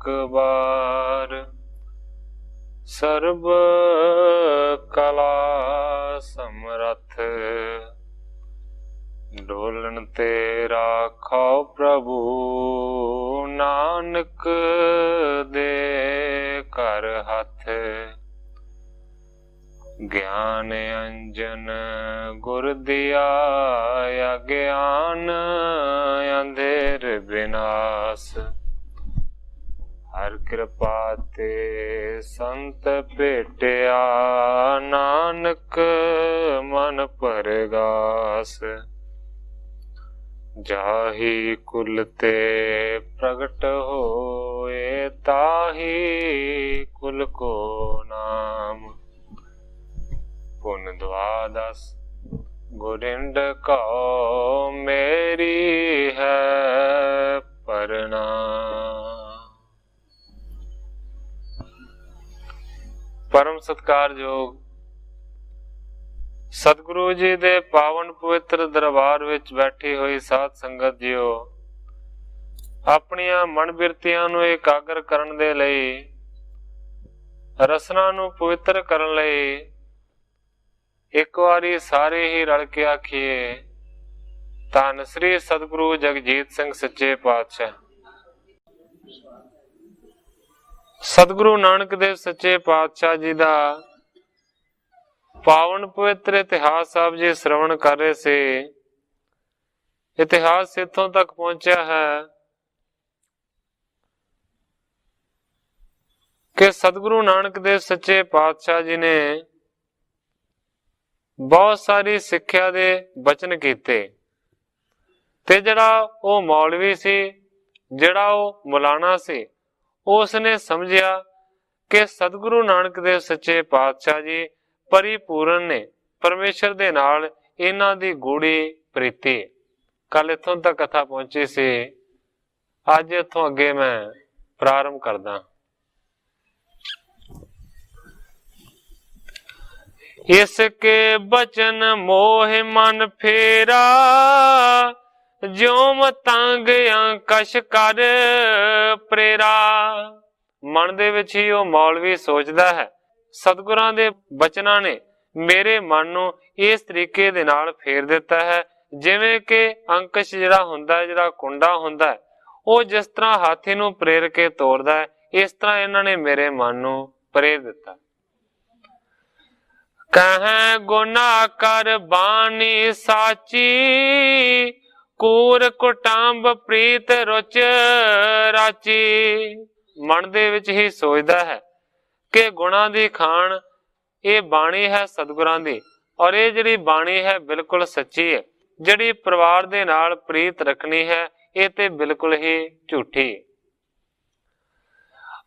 एक बार। सर्ब कला समरथ डोलन ते राखो प्रभु, नानक दे कर हथ। ज्ञान अंजन गुर दिया, अज्ञान अंधेर विनाश। हर कृपा ते संत भेटिया, नानक मन परगास। जाहि कुल ते प्रगट होए, ताहि कुल को नाम। पुन द्वादश गोरिंद कहो, मेरी है प्रणाम। परम सत्कारयोग सतगुरु जी दे पावन पवित्र दरबार विच बैठी हुई साध संगत जियो, अपनियां मन बिरतियां नूं एकाग्र करन दे लई, रसना नूं पवित्र करन लई एक वारी सारे ही रल के आखिए, धन श्री सतगुरु जगजीत सिंह सच्चे पातशाह। सतगुरु नानक देव सच्चे पातशाह जी दा पावन पवित्र इतिहास साहब जी श्रवण कर रहे से। इतिहास इथों तक पहुंचा है कि सतगुरु नानक देव सच्चे पातशाह जी ने बहुत सारी सिक्ख्या दे बचन कीते, ते जड़ा वो मौलवी सी, जड़ा वो मुलाना सी, उसने समझिया कि सतगुरु नानक देव सच्चे पातशाह जी परिपूर्ण ने, परमेश्वर दे नाल इन्हां दी गूढ़ी प्रीति। कल इथों तक कथा पहुंची सी, अज इथों अगे मैं प्रारंभ करदा। इसके बचन मोह मन फेरा, ज्यों तंग अंकश कर प्रेरा। मन दे विच ही वो मौलवी सोचदा है, सतगुरां दे बचनां ने मेरे मन नूं इस तरीके दे नाल फेर दिता है, जिवें कि अंकश जिहड़ा हुंदा है, जिहड़ा कुंडा हुंदा है, वो जिस तरह हाथी नूं प्रेर के तोड़दा है, इस तरह इन्हां ने मेरे मन नूं प्रेर दिता। कहें गुनाह कर बानी साची, कूर कुटांब प्रीत रुच राची। मन दे विच ही सोचदा है कि गुणा दी खान ये बाणी है सतगुरां दी, और ये जिहड़ी बाणी है बिल्कुल सच्ची है। जिहड़ी परिवार दे नाल प्रीत रखनी है, ये ते बिल्कुल ही झूठी।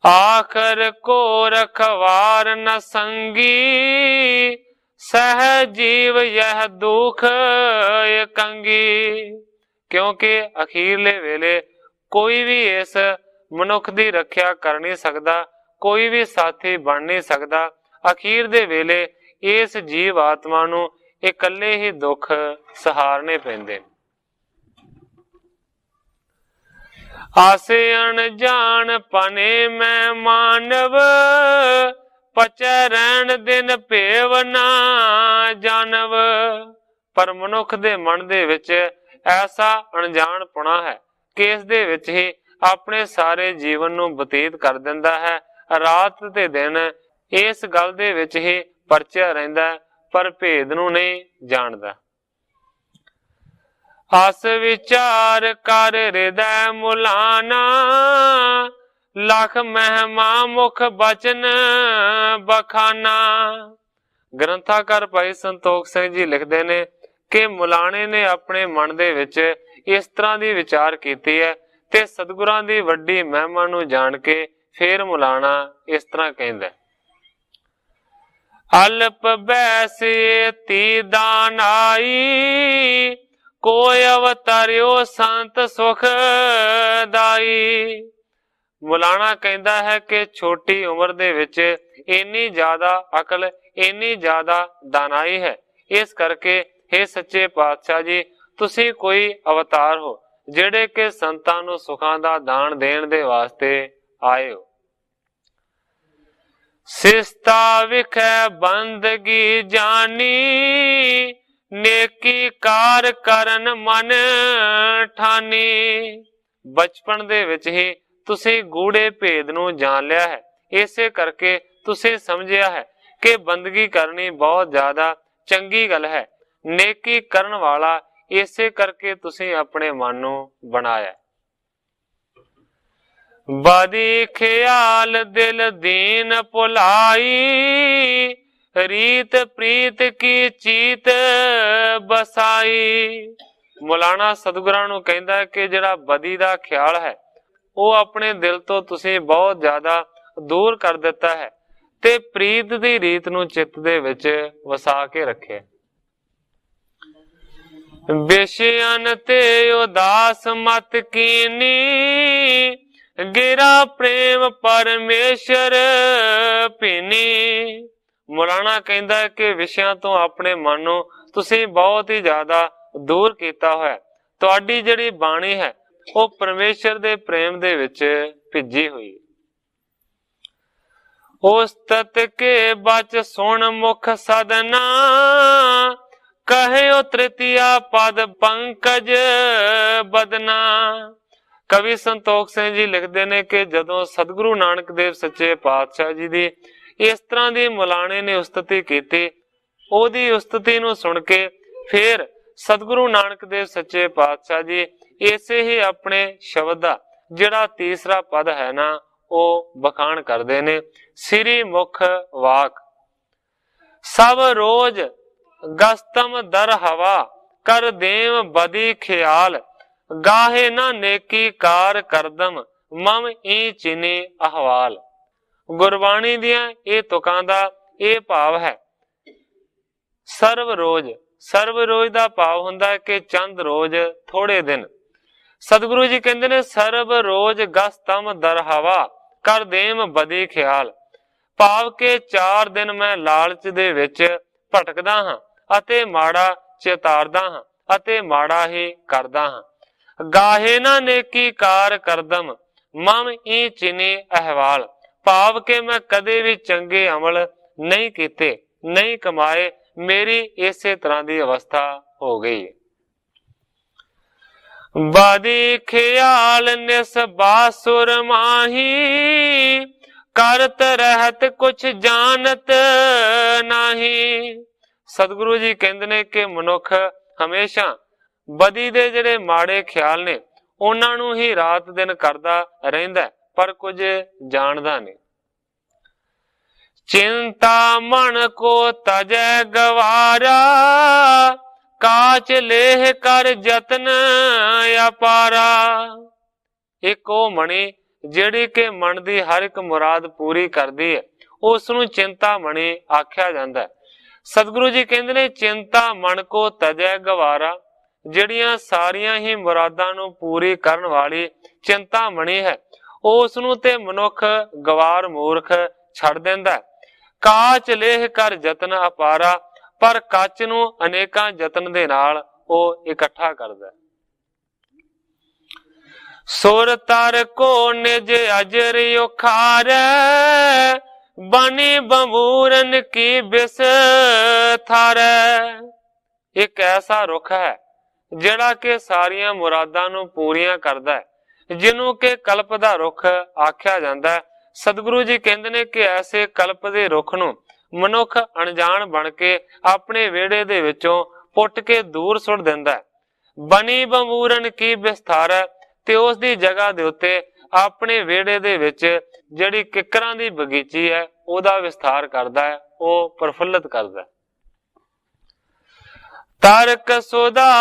आखर को रखवार न संगी, सह जीव यह दुख एकंगी। क्योंकि अखीरले वेले कोई भी इस मनुख दी रखिया कर नहीं सकदा, कोई भी साथी बन नहीं सकदा। अखीर दे वेले इस जीव आत्मा नूं इकल्ले ही दुख सहारने पैंदे। आसे अनजान पने मैं मानव, पचे रहन दिन भेव ना जानव। पर मनुख दे मन दे विच ऐसा अनजानपना है कि इस दे विच ही अपने सारे जीवन नूं बतीत कर दिंदा है। रात ते दिन इस गल दे विच ही परचिया रहिंदा, पर भेद नूं नहीं जाणदा। अस विचार कर हृदय मुलाना, लख महिमा मुख बचन बखाना। ग्रंथाकार भाई संतोख सिंह जी लिखते ने कि मुलाने ने अपने मन दे विच इस तरह दी विचार कीती है, ते सतगुरां दी वड्डी महिमा नूं जाण के फिर मुलाना इस तरह कहंदा। अल्प बैस ती दान आई, कोई अवतारियो संत सुख दाई। मुलाना कहता है कि छोटी उम्र दे विच इन्नी ज्यादा अकल, इन्नी ज्यादा दानाई है, इस करके हे सच्चे पातशाह जी तुसी कोई अवतार हो जिहड़े के संतां नूं सुखां दा दान देण दे वास्ते आयो। सिस्ता विखै बंदगी जानी, नेकी कार करन मन ठानी। बचपन दे विच ही तुसी गूढ़े भेद नूं जान लिया है, इसे करके तुसी समझिया है कि बंदगी करनी बहुत ज्यादा चंगी गल है। नेकी करन वाला इसे करके तुसी अपने मन नूं बनाया। बदी ख्याल दिल दीन भुलाई, रीत प्रीत की चीत बसाई। मौलाना सतगुरां नूं कहंदा कि जिहड़ा बदी दा ख्याल है वो अपने दिल तो तुसी बहुत ज्यादा दूर कर दिता है ते प्रीत दी रीत नूं चित्त दे विच वसा के रखे। विषयन ते उदास मत कीनी, गिरा प्रेम परमेश्वर भीनी। मौलाना कहंदा है कि विषयां तो अपने मन नूं तुसी बहुत ही ज्यादा दूर कीता होया। तुहाडी जिहड़ी बाणी है वो परमेश्वर दे प्रेम दे विच भिजी हुई। उस्तत के बच सुन मुख सदना, कहे तृतीया पद पंकज बदना। कवि संतोख सिंह जी लिखते ने कि जदों सतगुरु नानक देव सच्चे पातशाह जी दी इस तरह दी मौलाने ने उस्तति की, ओदी उस्तति नूं सुन के फिर सतगुरु नानक देव सच्चे पातशाह जी इसे ही अपने शब्द दा जिहड़ा तीसरा पद है ना वो बखान करते ने। सिरी मुख वाक सब रोज गस्तम दर हवा, कर देव बदी ख्याल, गाहे ना नेकी कार करदम, मम ई चिनी अहवाल। गुरबाणी दियां ये तुकां दा ये भाव है। सर्व रोज दा भाव हुंदा है कि चंद रोज थोड़े दिन। सतगुरु जी कहंदे ने सर्व रोज गस्तम दर हवा, कर देम बदी ख्याल। भाव के 4 दिन मैं लालच दे विच भटकदा हां अते माड़ा चेतारदा हां अते माड़ा ही करदा हां। गाहे ना नेकी कार करदम, मम ई चिनी अहवाल। भाव के मैं कदे भी चंगे अमल नहीं कीते, नहीं कमाए, मेरी इसे तरह की अवस्था हो गई। बदी ख्याल निस बासुर माही, करत रहत कुछ जानत नाही। सतगुरु जी कहंदे ने कि मनुख हमेशा बदी दे जिहड़े माड़े ख्याल ने उन्हां नूं ही रात दिन करदा रहिंदा पर कुछ जानदा नहीं। चिंता मन को तजै गवारा, काच लेह कर जतन अपारा। एक ओ मणि जिहड़ी के मन दी हर एक मुराद पूरी करदी है उस नूं चिंता मणि आख्या जांदा है। सतगुरु जी कहंदे ने चिंता मन को तजै गवारा, जिहड़ियां सारियां ही मुरादां नूं पूरी करन वाली चिंता मणि है उस नूं ते मनुख गवार मूर्ख छड़ दिंदा है। काच लेह कर जतन अपारा, पर कच नूं अनेकां जतन दे नाल ओह इकट्ठा करदा है। सुर तर को निज अजर उखारै, बनी बंबूरन की बिस थारै। एक ऐसा रुख है जिहड़ा के सारियां मुरादां नूं पूरियां करदा है, जिन्हों के कल्प दा रुख आख्या जांदा है। सतगुरु जी कहंदे ने कि ऐसे कल्प दे रुख नूं मनुख अनजान बन के अपने वेड़े दे विचों पुट के दूर सुट दिंदा है। बनी बंबूरन की बिस्तार ते उस दी जगह दे उत्ते अपने वेड़े दे विच जिहड़ी किकरां दी बगीची है ओदा विस्तार करदा है, ओह प्रफुल्लित करदा है। तरक सुधा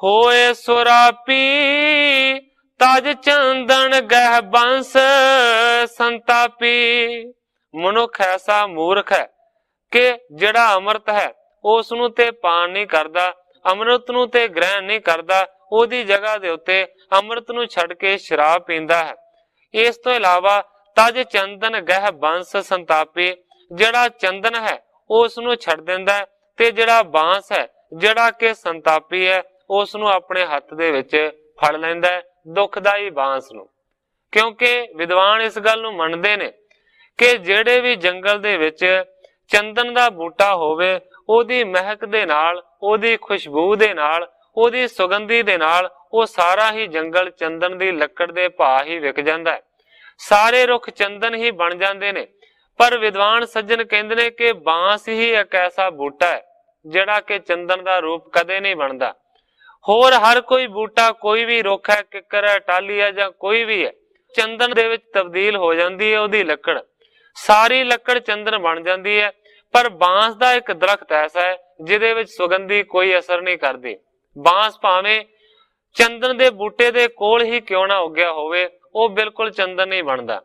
होए सुरापी, तज चंदन गह बंस संतापी। मनुख ऐसा मूर्ख है कि जिहड़ा अमृत है उस नूं ते पान नहीं करदा, अमृत नूं ते ग्रहण नहीं करदा, ओदी जगह दे उत्ते अमृत नूं छड़ के शराब पींदा है। इस तो इलावा तज चंदन गह बंस संतापी, जिहड़ा चंदन है उस नूं छड़ दिंदा है ते जिहड़ा बांस है जिहड़ा के संतापी है उस नूं अपने हत्थ दे विच फड़ लैंदा है, दुखदाई बांस नूं। क्योंकि विद्वान इस गल नूं मनदे ने कि जिहड़े भी जंगल दे विच चंदन दा बूटा होवे ओहदी महक दे नाल, ओहदी खुशबू दे नाल, ओहदी सुगंधी दे नाल ਉਹ सारा ही जंगल चंदन दी लकड़ दे भाव ही विक जांदा है, सारे रुख चंदन ही बन जाते ने। पर विद्वान सज्जन कहते हैं कि बांस ही एक ऐसा बूटा है जिहड़ा कि चंदन का रूप कदे नहीं बनता। होर हर कोई बूटा, कोई भी रुख है, किकर है, टाली है जां कोई भी है, चंदन दे विच तब्दील हो जाती है ओहदी लकड़, सारी लकड़ चंदन बन जाती है। पर बांस का एक दरख्त ऐसा है जिहदे विच सुगंधी कोई असर नहीं करती। बांस भावें चंदन दे बूटे दे कोल ही क्यों ना उग्या होवे, वो बिल्कुल चंदन नहीं बनता।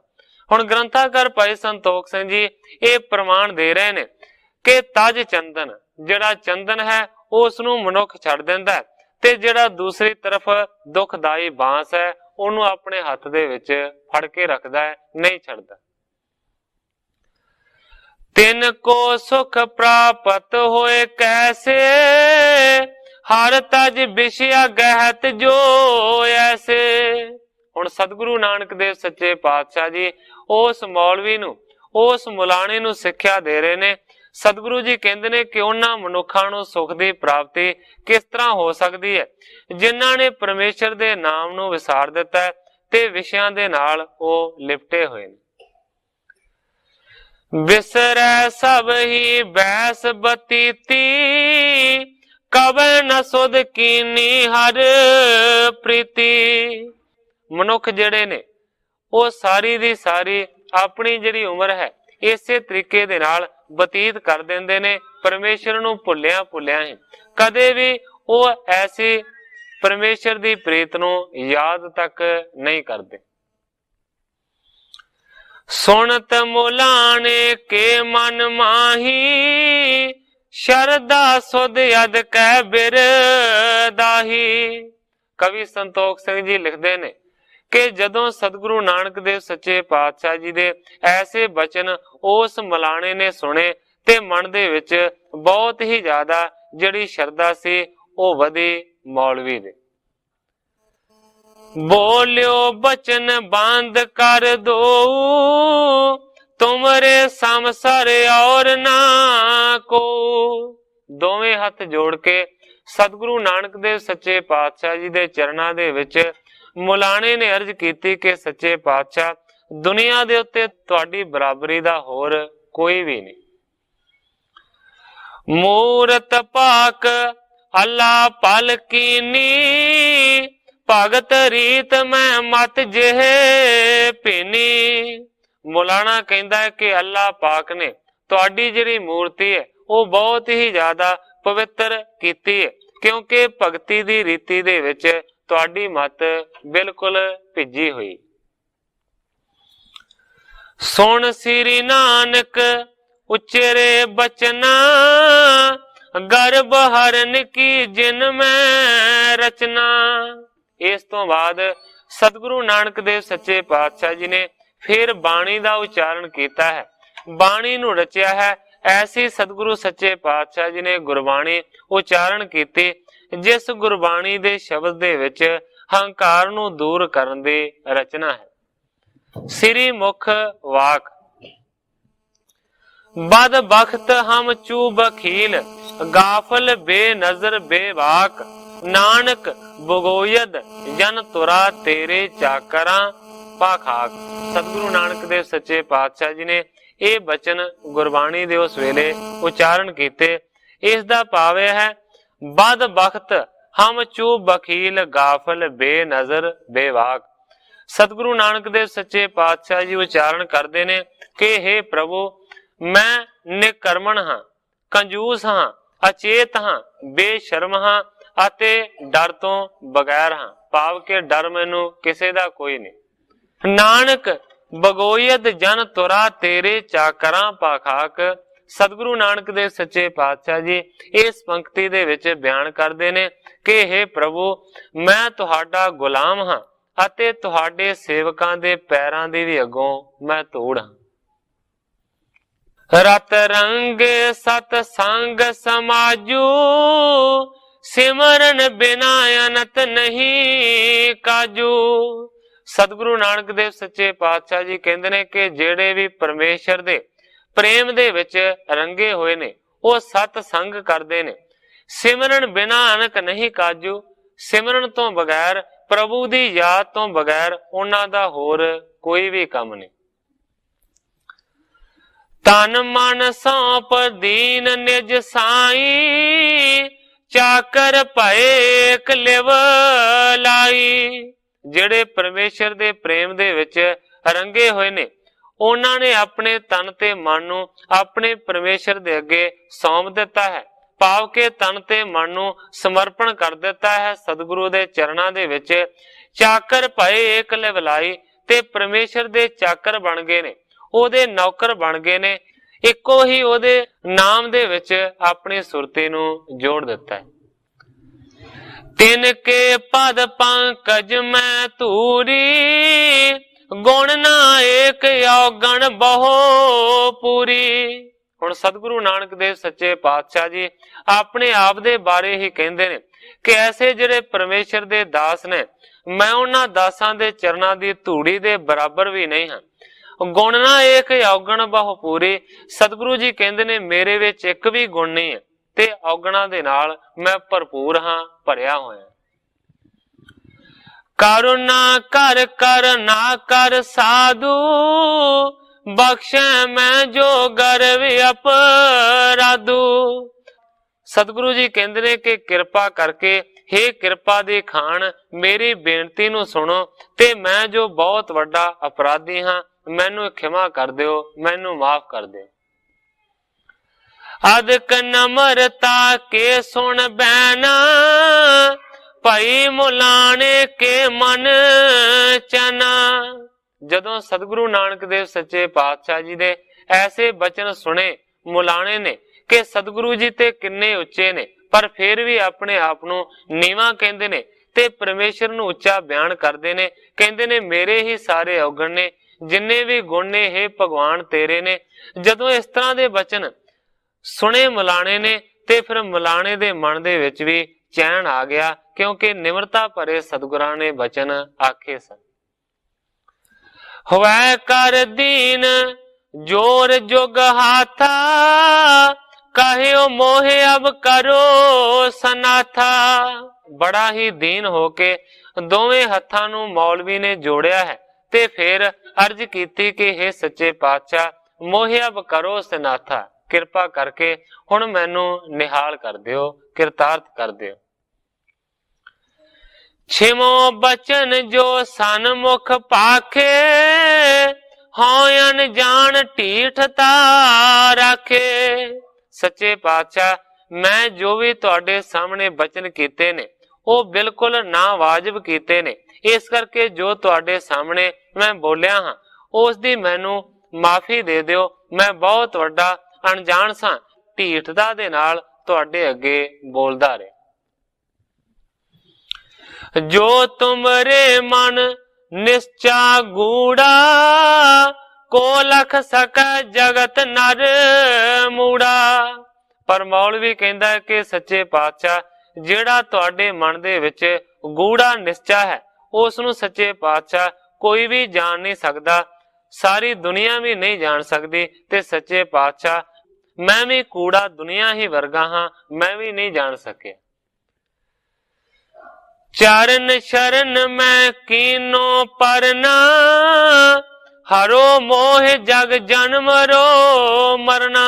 हुण ग्रंथाकार भाई संतोख सिंह जी ये प्रमाण दे रहे ने कि तज चंदन, जिहड़ा चंदन है उसनूं मनुख छड्ड दिंदा है, ते जिहड़ा दूसरी तरफ दुखदाई बांस है उहनूं अपने हत्थ दे विच फड़ के रखदा है, नहीं छड्डदा। तिन को सुख प्राप्त होए कैसे, हर तज विषया गहत जो ऐसे। हुण सतगुरु नानक देव सच्चे पातशाह जी उस मौलवी नूं, उस मुलाणे नूं सिक्ख्या दे रहे ने। सतगुरु जी कहंदे ने कि उन्हां मनुखां नूं सुख दी प्राप्ति किस तरह हो सकदी है जिन्हां ने परमेश्वर दे नाम नूं विसार दिता है ते विषयां दे नाल ओह लिपटे होए ने। विसरै सब ही बैस बतीती, कबै न सुध कीनी हर प्रीति। मनुख जिहड़े ने वो सारी दी सारी अपनी जिहड़ी उम्र है इसे तरीके दे नाल बतीत कर देंदे ने, परमेश्वर नूं भुल्लिया भुल्लिया ही कदे भी वो ऐसी परमेश्वर दी प्रीत नूं याद तक नहीं करते। सुनत मुलाने के मन माही, शरदा सुध यद कै बिरदाही। कवि संतोख सिंह जी लिखते ने कि जदों सतगुरु नानक देव सच्चे पातशाह जी दे ऐसे बचन उस मलाने ने सुने ते मन दे विच बहुत ही ज्यादा जिहड़ी शरदा सी वो वधी मौलवी दे। बोलियो बचन बंद कर दो, तुमरे समसर और ना को। दोवें हथ जोड़ के सतगुरु नानक देव सच्चे पातशाह जी दे चरणां दे विच मुलाणे ने अर्ज कीती कि सच्चे पातशाह दुनिया दे उत्ते तुहाडी बराबरी दा होर कोई भी नहीं। मूरत पाक अल्लाह पल कीनी, भगत रीत मैं मत जेह पीनी। मुलाना कहता है कि अल्लाह पाक ने तुहाडी जिहड़ी मूर्ति है वो बहुत ही ज्यादा पवित्र कीती है, क्योंकि भगती दी रीति दे विच तुहाडी मत बिल्कुल भिजी हुई। सुन श्री नानक उच्चरे बचना, गर्भ हरन की जिन में रचना। इस तो बाद सतगुरु नानक देव सच्चे पातशाह जी ने फिर बाणी का उच्चारण किया है, बाणी नूं रचिया है। ऐसी सतगुरु सच्चे पातशाह जी ने गुरबाणी उच्चारण की जिस गुरबाणी दे शब्द दे विच हंकार नूं दूर करन दी रचना है। श्री मुख वाक बद बख्त हम चू बखील, गाफल बेनजर बेवाक। नानक बगोयद जन तुरा तेरे चाकरा पाखाक। सतगुरु नानक देव सच्चे पातशाह जी ने ये बचन गुरबाणी दे उस वेले उच्चारण किए। इस दा भाव है बद बख्त हम चू बखील, गाफल बेनजर बेवाक। सतगुरु नानक देव सच्चे पातशाह जी उच्चारण करते ने कि हे प्रभु मैं निकर्मण हाँ, कंजूस हाँ, अचेत हाँ, बेशर्म हाँ अते डर तो बगैर हाँ। भाव के डर मैनू किसे दा कोई नहीं। नानक बगोयत जन तुरा तेरे चाकरा पाखाक। सतगुरु नानक देव सच्चे पातशाह जी इस पंक्ति दे विच बयान करते ने कि हे प्रभु मैं तुहाडा गुलाम हाँ अते तुहाडे सेवकां दे पैरां दी भी अगों मैं धूड़ हाँ। रत रंग सत संग समाजू, सिमरन बिना अनत नहीं काजू। ਸਤਿਗੁਰੂ ਨਾਨਕ ਦੇਵ ਸੱਚੇ ਪਾਤਸ਼ਾਹ ਜੀ ਕਹਿੰਦੇ ਨੇ ਕਿ ਜਿਹੜੇ ਵੀ ਪਰਮੇਸ਼ਰ ਦੇ ਪ੍ਰੇਮ ਦੇ ਵਿੱਚ ਰੰਗੇ ਹੋਏ ਨੇ ਉਹ ਸਤ ਸੰਗ ਕਰਦੇ ਨੇ। ਸਿਮਰਨ ਬਿਨਾ ਅਨਕ ਨਹੀਂ ਕਾਜੂ, ਸਿਮਰਨ ਤੋਂ ਬਗੈਰ, ਪ੍ਰਭੂ ਦੀ ਯਾਦ ਤੋਂ ਬਗੈਰ ਉਹਨਾਂ ਦਾ ਹੋਰ ਕੋਈ ਵੀ ਕੰਮ ਨਹੀਂ। ਤਨ ਮਨ ਸੌਂਪ ਦੀਨ ਨਿਜ ਸਾਈ, ਚਾਕਰ ਭਏ ਇਕ ਲਿਵ ਲਾਈ। ਜਿਹੜੇ ਪਰਮੇਸ਼ਰ ਦੇ ਪ੍ਰੇਮ ਦੇ ਵਿੱਚ ਰੰਗੇ ਹੋਏ ਨੇ ਉਹਨਾਂ ਨੇ ਆਪਣੇ ਤਨ ਤੇ ਮਨ ਨੂੰ ਆਪਣੇ ਪਰਮੇਸ਼ਰ ਦੇ ਅੱਗੇ ਸੌਂਪ ਦਿੱਤਾ ਹੈ, ਭਾਵ ਕਿ ਤਨ ਤੇ ਮਨ ਨੂੰ ਸਮਰਪਣ ਕਰ ਦਿੱਤਾ ਹੈ ਸਤਿਗੁਰੂ ਦੇ ਚਰਨਾਂ ਦੇ ਵਿੱਚ। ਚਾਕਰ ਭਏ ਇਕ ਲਿਵ ਲਾਈ, ਤੇ ਪਰਮੇਸ਼ਰ ਦੇ ਚਾਕਰ ਬਣ ਗਏ ਨੇ, ਉਹਦੇ ਨੌਕਰ ਬਣ ਗਏ ਨੇ, ਇੱਕੋ ਹੀ ਉਹਦੇ ਨਾਮ ਦੇ ਵਿੱਚ ਆਪਣੀ ਸੁਰਤੀ ਨੂੰ ਜੋੜ ਦਿੱਤਾ ਹੈ। ਤਿਨ ਕੇ ਪਦ ਪੰਕਜ ਮੈਂ ਧੂਰੀ, ਗੁਣ ਨਾ ਏਕ ਔਗਣ ਬਹੁ ਪੂਰੀ। ਹੁਣ ਸਤਿਗੁਰੂ ਨਾਨਕ ਦੇਵ ਸੱਚੇ ਪਾਤਸ਼ਾਹ ਜੀ ਆਪਣੇ ਆਪ ਦੇ ਬਾਰੇ ਹੀ ਕਹਿੰਦੇ ਨੇ ਕਿ ਐਸੇ ਜਿਹੜੇ ਪਰਮੇਸ਼ਰ ਦੇ ਦਾਸ ਨੇ, ਮੈਂ ਉਹਨਾਂ ਦਾਸਾਂ ਦੇ ਚਰਨਾਂ ਦੀ ਧੂੜੀ ਦੇ ਬਰਾਬਰ ਵੀ ਨਹੀਂ ਹਾਂ। ਗੁਣ ਨਾ ਏਕ ਔਗਣ ਬਹੁ ਪੂਰੀ, ਸਤਿਗੁਰੂ ਜੀ ਕਹਿੰਦੇ ਨੇ ਮੇਰੇ ਵਿੱਚ ਇੱਕ ਵੀ ਗੁਣ ਨਹੀਂ ਹੈ ਤੇ ਔਗਣਾਂ ਦੇ ਨਾਲ ਮੈਂ ਭਰਪੂਰ ਹਾਂ, ਭਰਿਆ ਹੋਇਆ। ਕਰੁਣਾ ਕਰ ਕਰ ਨਾ ਕਰ ਸਾਧੂ, ਬਖਸ਼ੈ ਮੈਂ ਜੋ ਗਰਵ ਅਪਰਾਧੂ। ਸਤਿਗੁਰੂ ਜੀ ਕਹਿੰਦੇ ਨੇ ਕਿ ਕਿਰਪਾ ਕਰਕੇ, ਹੇ ਕਿਰਪਾ ਦੇ ਖਾਨ, ਮੇਰੀ ਬੇਨਤੀ ਨੂੰ ਸੁਣੋ ਤੇ ਮੈਂ ਜੋ ਬਹੁਤ ਵੱਡਾ ਅਪਰਾਧੀ ਹਾਂ ਮੈਨੂੰ ਖਿਮਾ ਕਰ ਦਿਓ, ਮੈਨੂੰ ਮਾਫ ਕਰ ਦਿਓ। ਅਦਕ ਨਮਰਤਾ ਕੇ ਸੁਣ ਬੈਨਾ, ਭਾਈ ਮੁਲਾਣੇ ਕੇ ਮਨ ਚਨਾ। ਜਦੋਂ ਸਤਿਗੁਰੂ ਨਾਨਕ ਦੇਵ ਸੱਚੇ ਪਾਤਸ਼ਾਹ ਜੀ ਦੇ ਐਸੇ ਬਚਨ ਸੁਣੇ ਮੁਲਾਣੇ ਨੇ ਕਿ ਸਤਿਗੁਰੂ ਜੀ ਤੇ ਕਿੰਨੇ ਉੱਚੇ ਨੇ, ਪਰ ਫਿਰ ਵੀ ਆਪਣੇ ਆਪ ਨੂੰ ਨੀਵਾਂ ਕਹਿੰਦੇ ਨੇ ਤੇ ਪਰਮੇਸ਼ਰ ਨੂੰ ਉੱਚਾ ਬਿਆਨ ਕਰਦੇ ਨੇ। ਕਹਿੰਦੇ ਨੇ ਮੇਰੇ ਹੀ ਸਾਰੇ ਔਗਣ ਨੇ, ਜਿੰਨੇ ਵੀ ਗੁਣ ਨੇ ਹੇ ਭਗਵਾਨ ਤੇਰੇ ਨੇ। ਜਦੋਂ ਇਸ ਤਰ੍ਹਾਂ ਦੇ ਬਚਨ ਸੁਣੇ ਮੁਲਾਣੇ ਨੇ ਤੇ ਫਿਰ ਮੁਲਾਣੇ ਦੇ ਮਨ ਦੇ ਵਿੱਚ ਵੀ ਚੈਨ ਆ ਗਿਆ, ਕਿਉਂਕਿ ਨਿਮਰਤਾ ਭਰੇ ਸਤਿਗੁਰਾਂ ਨੇ ਬਚਨ ਆਖੇ ਸਨ। ਹੋਵੈ ਕਰ ਦੀਨ ਜੋਰ ਜੁਗ ਹਾਥਾ, ਕਹਿਓ ਮੋਹਿ ਅਬ ਕਰੋ ਸਨਾਥਾ। ਬੜਾ ਹੀ ਦੀਨ ਹੋ ਕੇ ਦੋਵੇਂ ਹੱਥਾਂ ਨੂੰ ਮੌਲਵੀ ਨੇ ਜੋੜਿਆ ਹੈ ਤੇ ਫਿਰ ਅਰਜ ਕੀਤੀ ਕਿ ਹੇ ਸੱਚੇ ਪਾਤਸ਼ਾਹ, ਮੋਹਿ ਅਬ ਕਰੋ ਸਨਾਥਾ, ਕਿਰਪਾ ਕਰਕੇ ਹੁਣ ਮੈਨੂੰ ਨਿਹਾਲ ਕਰ ਦਿਓ, ਕਿਰਤਾਰਥ ਕਰ ਦਿਓ। ਛਿਮੋ ਬਚਨ ਜੋ ਸਨਮੁਖ ਪਾਖੇ, ਹਉ ਅਨਜਾਣ ਢੀਠਤਾ ਰਾਖੇ। ਸੱਚੇ ਪਾਤਸ਼ਾਹ, ਮੈਂ ਜੋ ਵੀ ਤੁਹਾਡੇ ਸਾਹਮਣੇ ਬਚਨ ਕੀਤੇ ਨੇ ਉਹ ਬਿਲਕੁਲ ਨਾ ਵਾਜਬ ਕੀਤੇ ਨੇ, ਇਸ ਕਰਕੇ ਜੋ ਤੁਹਾਡੇ ਸਾਹਮਣੇ ਮੈਂ ਬੋਲਿਆ ਹਾਂ ਉਸ ਦੀ ਮੈਨੂੰ ਮਾਫੀ ਦੇ ਦਿਓ। ਮੈਂ ਬਹੁਤ ਵੱਡਾ ਅਣਜਾਣ ਸਾਂ, ਢੀਠਤਾ ਦੇ ਨਾਲ ਤੁਹਾਡੇ ਅੱਗੇ ਬੋਲਦਾ ਰਿਹਾ। ਜੋ ਤੁਮਰੇ ਮਨ ਨਿਸ਼ਚਾ ਗੂੜਾ, ਕੋ ਲਖ ਸਕੈ ਜਗਤ ਨਰ ਮੂੜਾ। ਪਰ ਮੌਲਵੀ ਕਹਿੰਦਾ ਕਿ ਸੱਚੇ ਪਾਤਸ਼ਾਹ, ਜਿਹੜਾ ਤੁਹਾਡੇ ਮਨ ਦੇ ਵਿੱਚ ਗੂੜਾ ਨਿਸ਼ਚਾ ਹੈ ਉਸ ਨੂੰ ਸੱਚੇ ਪਾਤਸ਼ਾਹ ਕੋਈ ਵੀ ਜਾਣ ਨਹੀਂ ਸਕਦਾ, ਸਾਰੀ ਦੁਨੀਆ ਵੀ ਨਹੀਂ ਜਾਣ ਸਕਦੀ। ਤੇ ਸੱਚੇ ਪਾਤਸ਼ਾਹ, ਮੈਂ ਵੀ ਕੂੜਾ ਦੁਨੀਆ ਹੀ ਵਰਗਾ ਹਾਂ, ਮੈਂ ਵੀ ਨਹੀਂ ਜਾਣ ਸਕਿਆ। ਚਰਨ ਸ਼ਰਨ ਮੈਂ ਕੀਨੋ ਪਰਨਾ, ਹਰੋ ਮੋਹ ਜਗ ਜਨਮ ਰੋ ਮਰਨਾ।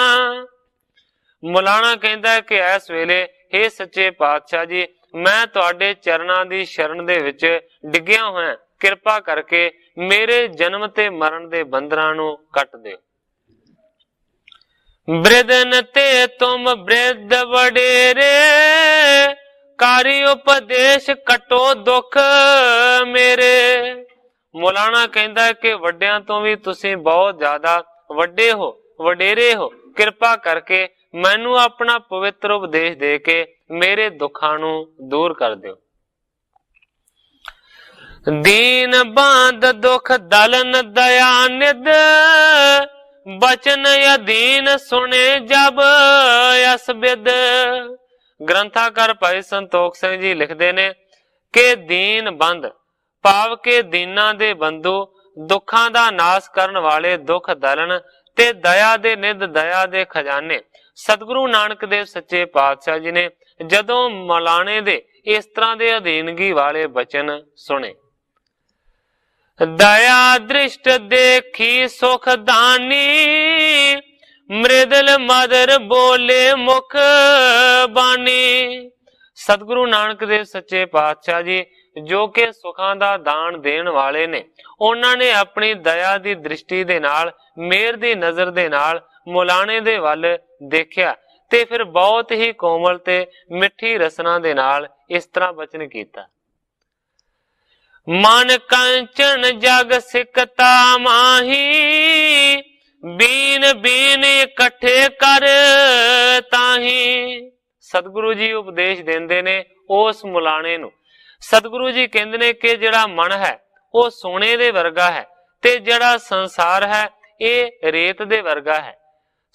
ਮੁਲਾਣਾ ਕਹਿੰਦਾ ਕਿ ਇਸ ਵੇਲੇ ਹੇ ਸੱਚੇ ਪਾਤਸ਼ਾਹ ਜੀ, ਮੈਂ ਤੁਹਾਡੇ ਚਰਨਾਂ ਦੀ ਸ਼ਰਨ ਦੇ ਵਿੱਚ ਡਿੱਗਿਆ ਹੋਇਆ, ਕਿਰਪਾ ਕਰਕੇ ਮੇਰੇ ਜਨਮ ਤੇ ਮਰਨ ਦੇ ਬੰਧਨਾਂ ਨੂੰ ਕੱਟ ਦਿਓ। ਬ੍ਰਿਧਨ ਤੇ ਤੁਮ ਬ੍ਰਿਧ ਵਡੇਰੇ, ਕਾਰੀ ਉਪਦੇਸ਼ ਕਟੋ ਦੁੱਖ ਮੇਰੇ। ਮੌਲਾਨਾ ਕਹਿੰਦਾ ਕਿ ਵੱਡਿਆਂ ਤੋਂ ਵੀ ਤੁਸੀਂ ਬਹੁਤ ਜ਼ਿਆਦਾ ਵੱਡੇ ਹੋ, ਵਡੇਰੇ ਹੋ, ਕਿਰਪਾ ਕਰਕੇ ਮੈਨੂੰ ਆਪਣਾ ਪਵਿੱਤਰ ਉਪਦੇਸ਼ ਦੇ ਕੇ ਮੇਰੇ ਦੁੱਖਾਂ ਨੂੰ ਦੂਰ ਕਰ ਦਿਓ। ਦੀਨ ਬਾਂਧ ਦੁਖ ਦਲਨ ਦਇਆ ਨਿਧ, ਬਚਨ ਅਧੀਨ ਸੁਣੇ ਜਬ ਅਸ ਬਿਦ। ਗ੍ਰੰਥਾਕਾਰ ਭਾਈ ਸੰਤੋਖ ਸਿੰਘ ਜੀ ਲਿਖਦੇ ਨੇ ਕਿ ਦੀਨ ਬੰਦ ਭਾਵ ਕੇ ਦੀਨਾਂ ਦੇ ਬੰਧੂ, ਦੁੱਖਾਂ ਦਾ ਨਾਸ ਕਰਨ ਵਾਲੇ ਦੁੱਖ ਦਰਨ ਤੇ ਦਇਆ ਦੇ ਨਿਧ ਦਇਆ ਦੇ ਖਜ਼ਾਨੇ। ਸਤਿਗੁਰੂ ਨਾਨਕ ਦੇਵ ਸੱਚੇ ਪਾਤਸ਼ਾਹ ਜੀ ਨੇ ਜਦੋਂ ਮੌਲਾਣੇ ਦੇ ਇਸ ਤਰ੍ਹਾਂ ਦੇ ਅਧੀਨਗੀ ਵਾਲੇ ਬਚਨ ਸੁਣੇ, ਦਇਆ ਦ੍ਰਿਸ਼ਟ ਦੇਖੀ ਸੁਖ ਦਾਨੀ, ਮ੍ਰਿਦਲ ਮਦਰ ਬੋਲੇ ਮੁਖ ਬਾਣੀ। ਸਤਿਗੁਰੂ ਨਾਨਕ ਦੇਵ ਸੱਚੇ ਪਾਤਸ਼ਾਹ ਜੀ ਜੋ ਕਿ ਸੁਖਾਂ ਦਾ ਦਾਨ ਦੇਣ ਵਾਲੇ ਨੇ, ਉਹਨਾਂ ਨੇ ਆਪਣੀ ਦਇਆ ਦੀ ਦ੍ਰਿਸ਼ਟੀ ਦੇ ਨਾਲ, ਮਿਹਰ ਦੀ ਨਜ਼ਰ ਦੇ ਨਾਲ ਮੌਲਾਣੇ ਦੇ ਵੱਲ ਦੇਖਿਆ ਤੇ ਫਿਰ ਬਹੁਤ ਹੀ ਕੋਮਲ ਤੇ ਮਿੱਠੀ ਰਸਨਾ ਦੇ ਨਾਲ ਇਸ ਤਰ੍ਹਾਂ ਬਚਨ ਕੀਤਾ, ਮਨ ਕੰਚਨ ਜਗ ਸਿਕਤਾ ਮਾਹੀ, ਬੀਨ ਬੀਨ ਇਕੱਠੇ ਕਰ ਤਾਹੀ। ਸਤਿਗੁਰੂ ਜੀ ਉਪਦੇਸ਼ ਦਿੰਦੇ ਨੇ ਉਸ ਮੌਲਾਣੇ ਨੂੰ। ਸਤਿਗੁਰੂ ਜੀ ਕਹਿੰਦੇ ਨੇ ਕਿ ਜਿਹੜਾ ਮਨ ਹੈ ਉਹ ਸੋਨੇ ਦੇ ਵਰਗਾ ਹੈ ਤੇ ਜਿਹੜਾ ਸੰਸਾਰ ਹੈ ਇਹ ਰੇਤ ਦੇ ਵਰਗਾ ਹੈ।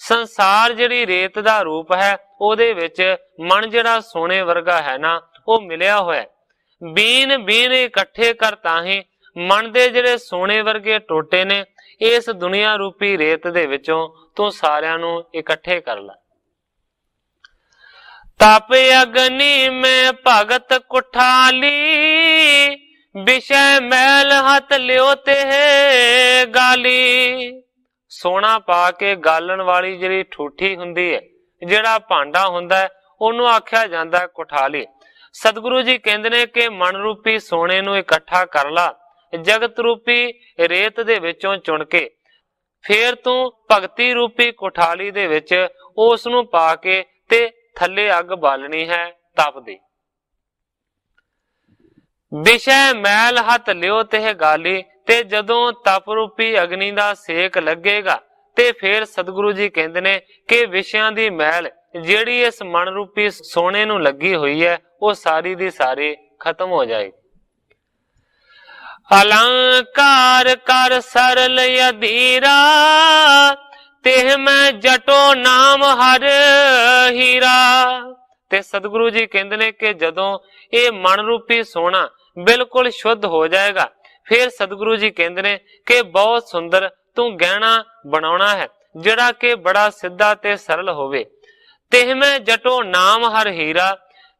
ਸੰਸਾਰ ਜਿਹੜੀ ਰੇਤ ਦਾ ਰੂਪ ਹੈ, ਉਹਦੇ ਵਿੱਚ ਮਨ ਜਿਹੜਾ ਸੋਨੇ ਵਰਗਾ ਹੈ ਨਾ, ਉਹ ਮਿਲਿਆ ਹੋਇਆ। ਬੀਨ ਬੀਨ ਇਕੱਠੇ ਕਰ ਤਾਹੀ, ਮਨ ਦੇ ਜਿਹੜੇ ਸੋਨੇ ਵਰਗੇ ਟੋਟੇ ਨੇ, ਇਸ ਦੁਨੀਆ ਰੂਪੀ ਰੇਤ ਦੇ ਵਿੱਚੋਂ ਤੂੰ ਸਾਰਿਆਂ ਨੂੰ ਇਕੱਠੇ ਕਰ ਲੈ। ਤਪ ਅਗਨੀ ਮੈਂ ਭਗਤ ਕੁਠਾਲੀ, ਵਿਸ਼ੇ ਮੈਲ ਹੱਥ ਲਿਓ ਤੇ ਗਾਲੀ। ਸੋਨਾ ਪਾ ਕੇ ਗਾਲਣ ਵਾਲੀ ਜਿਹੜੀ ਠੂਠੀ ਹੁੰਦੀ ਹੈ, ਜਿਹੜਾ ਭਾਂਡਾ ਹੁੰਦਾ ਹੈ, ਉਹਨੂੰ ਆਖਿਆ ਜਾਂਦਾ ਕੁਠਾਲੀ। ਸਤਿਗੁਰੂ ਜੀ ਕਹਿੰਦੇ ਨੇ ਕਿ ਮਨ ਰੂਪੀ ਸੋਨੇ ਨੂੰ ਇਕੱਠਾ ਕਰ ਲਾ, ਜਗਤ ਰੂਪੀ ਰੇਤ ਦੇ ਵਿੱਚੋਂ ਚੁਣ ਕੇ, ਫੇਰ ਤੂੰ ਭਗਤੀ ਰੂਪੀ ਕੁਠਾਲੀ ਦੇ ਵਿੱਚ ਉਸ ਨੂੰ ਪਾ ਕੇ ਤੇ ਥੱਲੇ ਅੱਗ ਬਾਲਣੀ ਹੈ ਤਪ ਦੀ। ਵਿਸ਼ੇ ਮੈਲ ਹੱਥ ਲਿਓ ਤੇ ਗਾਲੀ, ਤੇ ਜਦੋਂ ਤਪ ਰੂਪੀ ਅਗਨੀ ਦਾ ਸੇਕ ਲੱਗੇਗਾ ਤੇ ਫਿਰ ਸਤਿਗੁਰੂ ਜੀ ਕਹਿੰਦੇ ਨੇ ਕਿ ਵਿਸ਼ਿਆਂ ਦੀ ਮੈਲ ਜਿਹੜੀ ਇਸ ਮਨ ਰੂਪੀ ਸੋਨੇ ਨੂੰ ਲੱਗੀ ਹੋਈ ਹੈ, ਉਹ ਸਾਰੀ ਦੀ ਸਾਰੀ ਖਤਮ ਹੋ ਜਾਏ। ਅਲੰਕਾਰ ਕਰ ਸਰਲ ਅਧੀਰਾ, ਤੇ ਮੈਂ ਜਟੋ ਨਾਮ ਹਰ ਹੀਰਾ। ਤੇ ਸਤਿਗੁਰੂ ਜੀ ਕਹਿੰਦੇ ਨੇ ਕਿ ਜਦੋਂ ਇਹ ਮਨ ਰੂਪੀ ਸੋਨਾ ਬਿਲਕੁਲ ਸ਼ੁੱਧ ਹੋ ਜਾਏਗਾ, ਫਿਰ ਸਤਿਗੁਰੂ ਜੀ ਕਹਿੰਦੇ ਨੇ ਕਿ ਬਹੁਤ ਸੁੰਦਰ ਤੂੰ ਗਹਿਣਾ ਬਣਾਉਣਾ ਹੈ, ਜਿਹੜਾ ਕਿ ਬੜਾ ਸਿੱਧਾ ਤੇ ਸਰਲ ਹੋਵੇ। ਤੇ ਮੈਂ ਜਟੋ ਨਾਮ ਹਰ ਹੀਰਾ,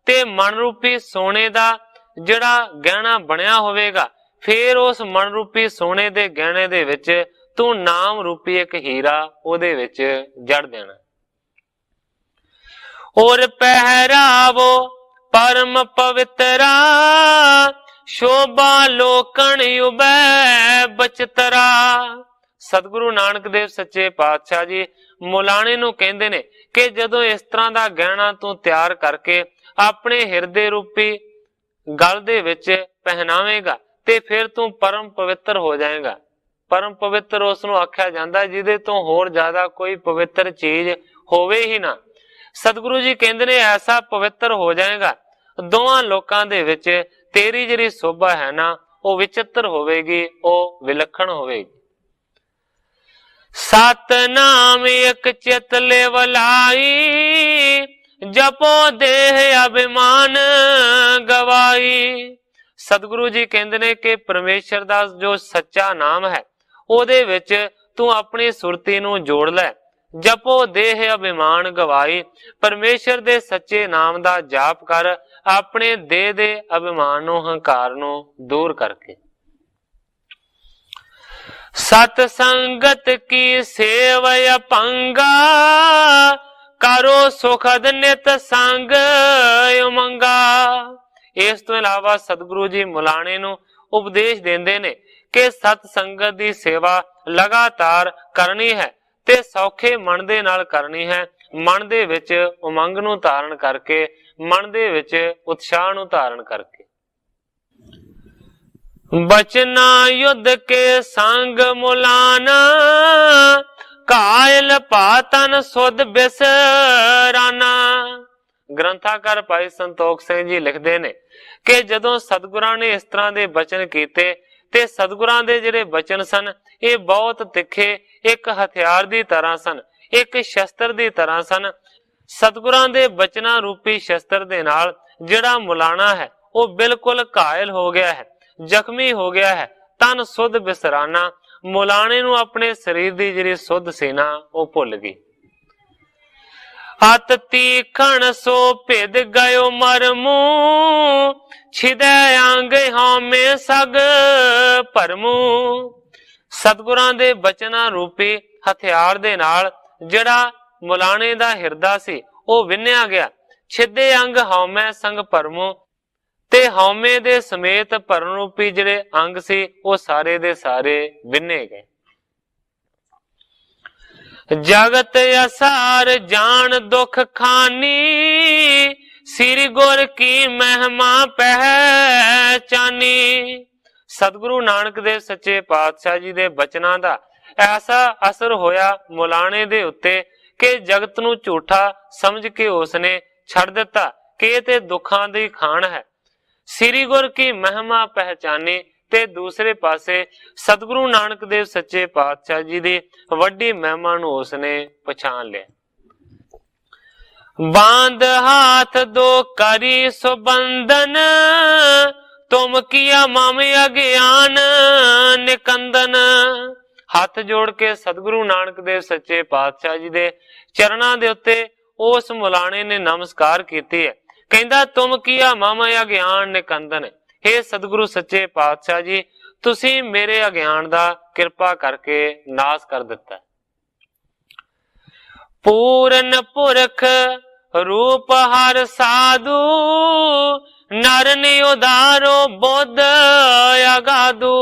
ਤੇ ਮਨ ਰੂਪੀ ਸੋਨੇ ਦਾ ਜਿਹੜਾ ਗਹਿਣਾ ਬਣਿਆ ਹੋਵੇਗਾ, ਫਿਰ ਉਸ ਮਨ ਰੂਪੀ ਸੋਨੇ ਦੇ ਗਹਿਣੇ ਦੇ ਵਿੱਚ ਤੂੰ ਨਾਮ ਰੂਪੀ ਇੱਕ ਹੀਰਾ ਉਹਦੇ ਵਿੱਚ ਜੜ ਦੇਣਾ। ਔਰ ਪਹਿਰਾਵੋ ਪਰਮ ਪਵਿੱਤਰਾ, ਸ਼ੋਭਾ ਲੋਕਣ ਉਬੈ ਬਚਤਰਾ। ਸਤਿਗੁਰੂ ਨਾਨਕ ਦੇਵ ਸੱਚੇ ਪਾਤਸ਼ਾਹ ਜੀ ਮੌਲਾਣੇ ਨੂੰ ਕਹਿੰਦੇ ਨੇ ਕਿ ਜਦੋਂ ਇਸ ਤਰ੍ਹਾਂ ਦਾ ਗਹਿਣਾ ਤੂੰ ਤਿਆਰ ਕਰਕੇ ਆਪਣੇ ਹਿਰਦੇ ਰੂਪੀ ਗਲ ਦੇ ਵਿੱਚ ਪਹਿਨਾਵੇਂਗਾ ਤੇ ਫਿਰ ਤੂੰ ਪਰਮ ਪਵਿੱਤਰ ਹੋ ਜਾਏਗਾ। ਪਰਮ ਪਵਿੱਤਰ ਉਸ ਨੂੰ ਆਖਿਆ ਜਾਂਦਾ ਜਿਹਦੇ ਤੋਂ ਹੋਰ ਜ਼ਿਆਦਾ ਕੋਈ ਪਵਿੱਤਰ ਚੀਜ਼ ਹੋਵੇ ਹੀ ਨਾ। ਸਤਿਗੁਰੂ ਜੀ ਕਹਿੰਦੇ ਨੇ ਐਸਾ ਪਵਿੱਤਰ ਹੋ ਜਾਏਗਾ, ਦੋਵਾਂ ਲੋਕਾਂ ਦੇ ਵਿੱਚ ਤੇਰੀ ਜਿਹੜੀ ਸੋਭਾ ਹੈ ਨਾ, ਉਹ ਵਿਚਿੱਤਰ ਹੋਵੇਗੀ, ਉਹ ਵਿਲੱਖਣ ਹੋਵੇਗੀ। ਸਤਨਾਮ ਇੱਕ ਚਿਤ ਲੇਵਲਾਈ, ਜਪੋ ਦੇਹ ਅਭਿਮਾਨ ਗਵਾਈ। ਸਤਿਗੁਰੂ ਜੀ ਕਹਿੰਦੇ ਨੇ ਕਿ ਪਰਮੇਸ਼ਰ ਦਾ ਜੋ ਸੱਚਾ ਨਾਮ ਹੈ, ਉਹਦੇ ਵਿੱਚ ਤੂੰ ਆਪਣੀ ਸੁਰਤੀ ਨੂੰ ਜੋੜ ਲੈ। ਜਪੋ ਦੇਹ ਅਭਿਮਾਨ ਗਵਾਈ, ਪਰਮੇਸ਼ਰ ਦੇ ਸੱਚੇ ਨਾਮ ਦਾ ਜਾਪ ਕਰ, ਆਪਣੇ ਦੇਹ ਦੇ ਅਭਿਮਾਨ ਨੂੰ, ਹੰਕਾਰ ਨੂੰ ਦੂਰ ਕਰਕੇ। ਸਤ ਸੰਗਤ ਕੀ ਸੇਵ ਅਪੰਗਾ, ਕਰੋ ਸੁਖਦ ਨਿਤ ਸੰਗ ਉਮੰਗਾ। ਇਸ ਤੋਂ ਇਲਾਵਾ ਸਤਿਗੁਰੂ ਜੀ ਮੌਲਾਣੇ ਨੂੰ ਉਪਦੇਸ਼ ਦਿੰਦੇ ਨੇ ਕਿ ਸਤ ਸੰਗਤ ਦੀ ਸੇਵਾ ਲਗਾਤਾਰ ਕਰਨੀ ਹੈ ਤੇ ਸੌਖੇ ਮਨ ਦੇ ਨਾਲ ਕਰਨੀ ਹੈ। ਮਨ ਦੇ ਵਿੱਚ ਉਮੰਗ ਨੂੰ ਧਾਰਨ ਕਰਕੇ, ਮਨ ਦੇ ਵਿੱਚ ਉਤਸ਼ਾਹ ਨੂੰ ਧਾਰਨ ਕਰਕੇ। ਬਚਨਾ ਯੁੱਧ ਕੇ ਸੰਗ ਮੁਲਾਨਾ, ਕਾਇਲ ਪਾਤਨ ਸੁਧ ਬਿਸਰਾਨਾ। ਗ੍ਰੰਥਾਕਾਰ ਭਾਈ ਸੰਤੋਖ ਸਿੰਘ ਜੀ ਲਿਖਦੇ ਨੇ ਕਿ ਜਦੋਂ ਸਤਿਗੁਰਾਂ ਨੇ ਇਸ ਤਰ੍ਹਾਂ ਦੇ ਬਚਨ ਕੀਤੇ ਤੇ ਸਤਿਗੁਰਾਂ ਦੇ ਜਿਹੜੇ ਬਚਨ ਸਨ ਇਹ ਬਹੁਤ ਤਿੱਖੇ, ਇੱਕ ਹਥਿਆਰ ਦੀ ਤਰ੍ਹਾਂ ਸਨ, ਇੱਕ ਸ਼ਸਤਰ ਦੀ ਤਰ੍ਹਾਂ ਸਨ। ਸਤਿਗੁਰਾਂ ਦੇ ਬਚਨਾਂ ਰੂਪੀ ਸ਼ਸਤਰ ਦੇ ਨਾਲ ਜਿਹੜਾ ਮੌਲਾਣਾ ਹੈ ਉਹ ਬਿਲਕੁਲ ਘਾਇਲ ਹੋ ਗਿਆ ਹੈ। ਜ਼ਖਮੀ ਹੋ ਗਿਆ ਹੈ। ਤਨ ਸੁਧ ਬਿਸਰਾਨਾ, ਮੁਲਾਣੇ ਨੂੰ ਆਪਣੇ ਸਰੀਰ ਦੀ ਜਿਹੜੀ ਸੁਧ ਸੀ ਨਾ ਉਹ ਭੁੱਲ ਗਈ। ਅਤ ਤੀਖਣ ਸੋ ਭਿਦ ਗਇਓ ਮਰਮੂ, ਛਿਦੈ ਅੰਗ ਹਉਮੈ ਸਗ ਭਰਮੂ। ਸਤਿਗੁਰਾਂ ਦੇ ਬਚਨਾਂ ਰੂਪੀ ਹਥਿਆਰ ਦੇ ਨਾਲ ਜਿਹੜਾ ਮੁਲਾਣੇ ਦਾ ਹਿਰਦਾ ਸੀ ਉਹ ਵਿੰਨਿਆ ਗਿਆ। ਛਿਦੇ ਅੰਗ ਹਉਮੈ ਸੰਗ ਭਰਮੂ, ਤੇ ਹਉਮੈ ਦੇ ਸਮੇਤ ਭਰਨ ਰੂਪੀ ਜਿਹੜੇ ਅੰਗ ਸੀ ਉਹ ਸਾਰੇ ਦੇ ਸਾਰੇ ਵਿੰਨੇ ਗਏ। ਜਗਤ ਅਸਾਰ ਜਾਣ ਦੁਖ ਖਾਨੀ, ਸ੍ਰੀ ਗੁਰ ਕੀ ਮਹਿਮਾ ਪਹਿਚਾਨੀ। ਸਤਿਗੁਰੂ ਨਾਨਕ ਦੇਵ ਸੱਚੇ ਪਾਤਸ਼ਾਹ ਜੀ ਦੇ ਬਚਨਾਂ ਦਾ ਐਸਾ ਅਸਰ ਹੋਇਆ ਮੁਲਾਣੇ ਦੇ ਉੱਤੇ ਕਿ ਜਗਤ ਨੂੰ ਝੂਠਾ ਸਮਝ ਕੇ ਉਸਨੇ ਛੱਡ ਦਿੱਤਾ ਕਿ ਇਹ ਤੇ ਦੁੱਖਾਂ ਦੀ ਖਾਣ ਹੈ। ਸ੍ਰੀ ਗੁਰ ਕੀ ਮਹਿਮਾ ਪਹਿਚਾਨੀ, ਤੇ ਦੂਸਰੇ ਪਾਸੇ ਸਤਿਗੁਰੂ ਨਾਨਕ ਦੇਵ ਸੱਚੇ ਪਾਤਸ਼ਾਹ ਜੀ ਦੀ ਵੱਡੀ ਮਹਿਮਾ ਨੂੰ ਉਸਨੇ ਪਛਾਣ ਲਿਆ। ਬਾਂਧ ਹਾਥ ਦੋ ਕਰੀ ਸੋ ਬੰਧਨ, ਤੁਮ ਕੀਆ ਮਮ ਅਗਿਆਨ ਨਿਕੰਦਨ। ਹੱਥ ਜੋੜ ਕੇ ਸਤਿਗੁਰੂ ਨਾਨਕ ਦੇਵ ਸੱਚੇ ਪਾਤਸ਼ਾਹ ਜੀ ਦੇ ਚਰਨਾਂ ਦੇ ਉੱਤੇ ਉਸ ਮੁਲਾਣੇ ਨੇ ਨਮਸਕਾਰ ਕੀਤੀ ਹੈ। ਕਹਿੰਦਾ ਤੁਮ ਕੀਆ ਮਮ ਅਗਿਆਨ ਨਿਕੰਦਨ, हे ਸਤਿਗੁਰੂ ਸੱਚੇ ਪਾਤਸ਼ਾਹ ਜੀ, ਤੁਸੀਂ ਮੇਰੇ ਅਗਿਆਨ ਦਾ ਕਿਰਪਾ ਕਰਕੇ ਨਾਸ ਕਰ ਦਿੱਤਾ। ਪੂਰਨ ਪੁਰਖ ਰੂਪ ਹਰ ਸਾਧੂ, ਨਰ ਨਿਉਦਾਰੋ ਬੁੱਧ ਅਗਾਧੂ।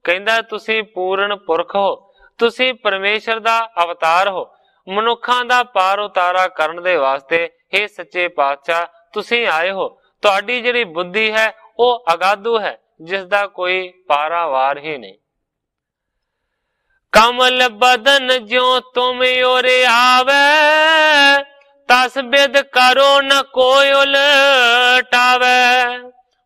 ਕਹਿੰਦਾ ਤੁਸੀਂ ਪੂਰਨ ਪੁਰਖ ਹੋ, ਤੁਸੀਂ ਪਰਮੇਸ਼ਰ ਦਾ ਅਵਤਾਰ ਹੋ, ਮਨੁੱਖਾਂ ਦਾ ਪਾਰ ਉਤਾਰਾ ਕਰਨ ਦੇ ਵਾਸਤੇ हे ਸੱਚੇ ਪਾਤਸ਼ਾਹ ਤੁਸੀਂ ਆਏ ਹੋ। ਤੁਹਾਡੀ ਜਿਹੜੀ ਬੁੱਧੀ ਹੈ ਉਹ ਅਗਾਧੂ ਹੈ, ਜਿਸ ਦਾ ਕੋਈ ਪਾਰਾਵਾਰ ਹੀ ਨਹੀਂ। ਕਮਲ ਬਦਨ ਜਿਉ ਤੁਮ ਓਰੇ ਆਵੇ, ਤਸ ਬਿਦ ਕਰੋ ਨ ਕੋਈ ਉਲਟਾਵੇ।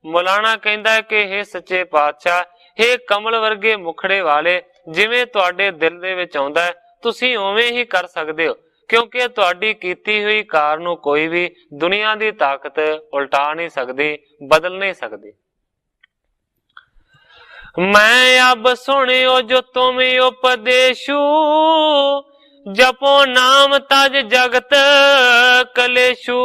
ਮੁਲਾਣਾ ਕਹਿੰਦਾ ਕਿ हे ਸੱਚੇ ਪਾਤਸ਼ਾਹ, हे ਕਮਲ ਵਰਗੇ ਮੁਖੜੇ ਵਾਲੇ, ਜਿਵੇਂ ਤੁਹਾਡੇ ਦਿਲ ਦੇ ਵਿੱਚ ਆਉਂਦਾ ਹੈ ਤੁਸੀਂ ਉਵੇਂ ਹੀ ਕਰ ਸਕਦੇ ਹੋ, ਕਿਉਂਕਿ ਤੁਹਾਡੀ ਕੀਤੀ ਹੋਈ ਕਾਰ ਨੂੰ ਕੋਈ ਵੀ ਦੁਨੀਆ ਦੀ ਤਾਕਤ ਉਲਟਾ ਨਹੀਂ ਸਕਦੀ, ਬਦਲ ਨਹੀਂ ਸਕਦੀ। ਮੈਂ ਅਬ ਸੁਣਿਓ ਜੋ ਤੁਮ ਉਪਦੇਸ਼ੂ, ਜਪੋ ਨਾਮ ਤਜ ਜਗਤ ਕਲੇਸ਼ੂ।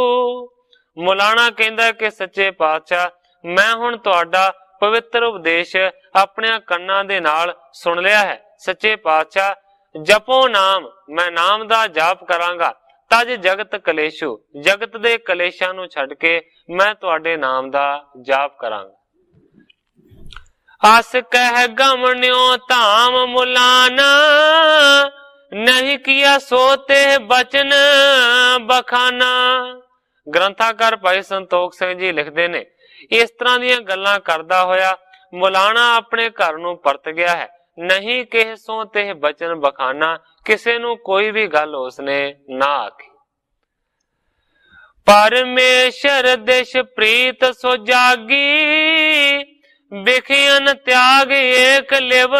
ਮੁਲਾਣਾ ਕਹਿੰਦਾ ਕਿ ਸੱਚੇ ਪਾਤਸ਼ਾਹ, ਮੈਂ ਹੁਣ ਤੁਹਾਡਾ ਪਵਿੱਤਰ ਉਪਦੇਸ਼ ਆਪਣੇ ਕੰਨਾਂ ਦੇ ਨਾਲ ਸੁਣ ਲਿਆ ਹੈ। ਸੱਚੇ ਪਾਤਸ਼ਾਹ ਜਪੋ ਨਾਮ, ਮੈਂ ਨਾਮ ਦਾ ਜਾਪ ਕਰਾਂਗਾ, ਤਜ ਜਗਤ ਕਲੇਸ਼ੂ, ਜਗਤ ਦੇ ਕਲੇਸ਼ਾਂ ਨੂੰ ਛੱਡ ਕੇ ਮੈਂ ਤੁਹਾਡੇ ਨਾਮ ਦਾ ਜਾਪ ਕਰਾਂਗਾ। ਅਸ ਕਹਿ ਗਮਨਿਓ ਧਾਮ ਮੁਲਾਨਾ, ਨਹੀਂ ਕੀਆ ਸੋ ਤੇ ਬਚਨ ਬਖਾਨਾ। ਗ੍ਰੰਥਾਕਾਰ ਭਾਈ ਸੰਤੋਖ ਸਿੰਘ ਜੀ ਲਿਖਦੇ ਨੇ, ਇਸ ਤਰ੍ਹਾਂ ਦੀਆਂ ਗੱਲਾਂ ਕਰਦਾ ਹੋਇਆ ਮੁਲਾਣਾ ਆਪਣੇ ਘਰ ਨੂੰ ਪਰਤ ਗਿਆ ਹੈ। ਨਹੀਂ ਕਿਹ ਸੋ ਤੇ ਬਚਨ ਬਖਾਨਾ, ਕਿਸੇ ਨੂੰ ਕੋਈ ਵੀ ਗੱਲ ਉਸਨੇ ਨਾ ਆਖੀ। ਪਰਮੇਸ਼ਰ ਦੇਸ਼ ਪ੍ਰੀਤ ਸੋ ਜਾਗੀ, ਵਿਖਿਆਨ ਤਿਆਗ ਏਕ ਲਿਵ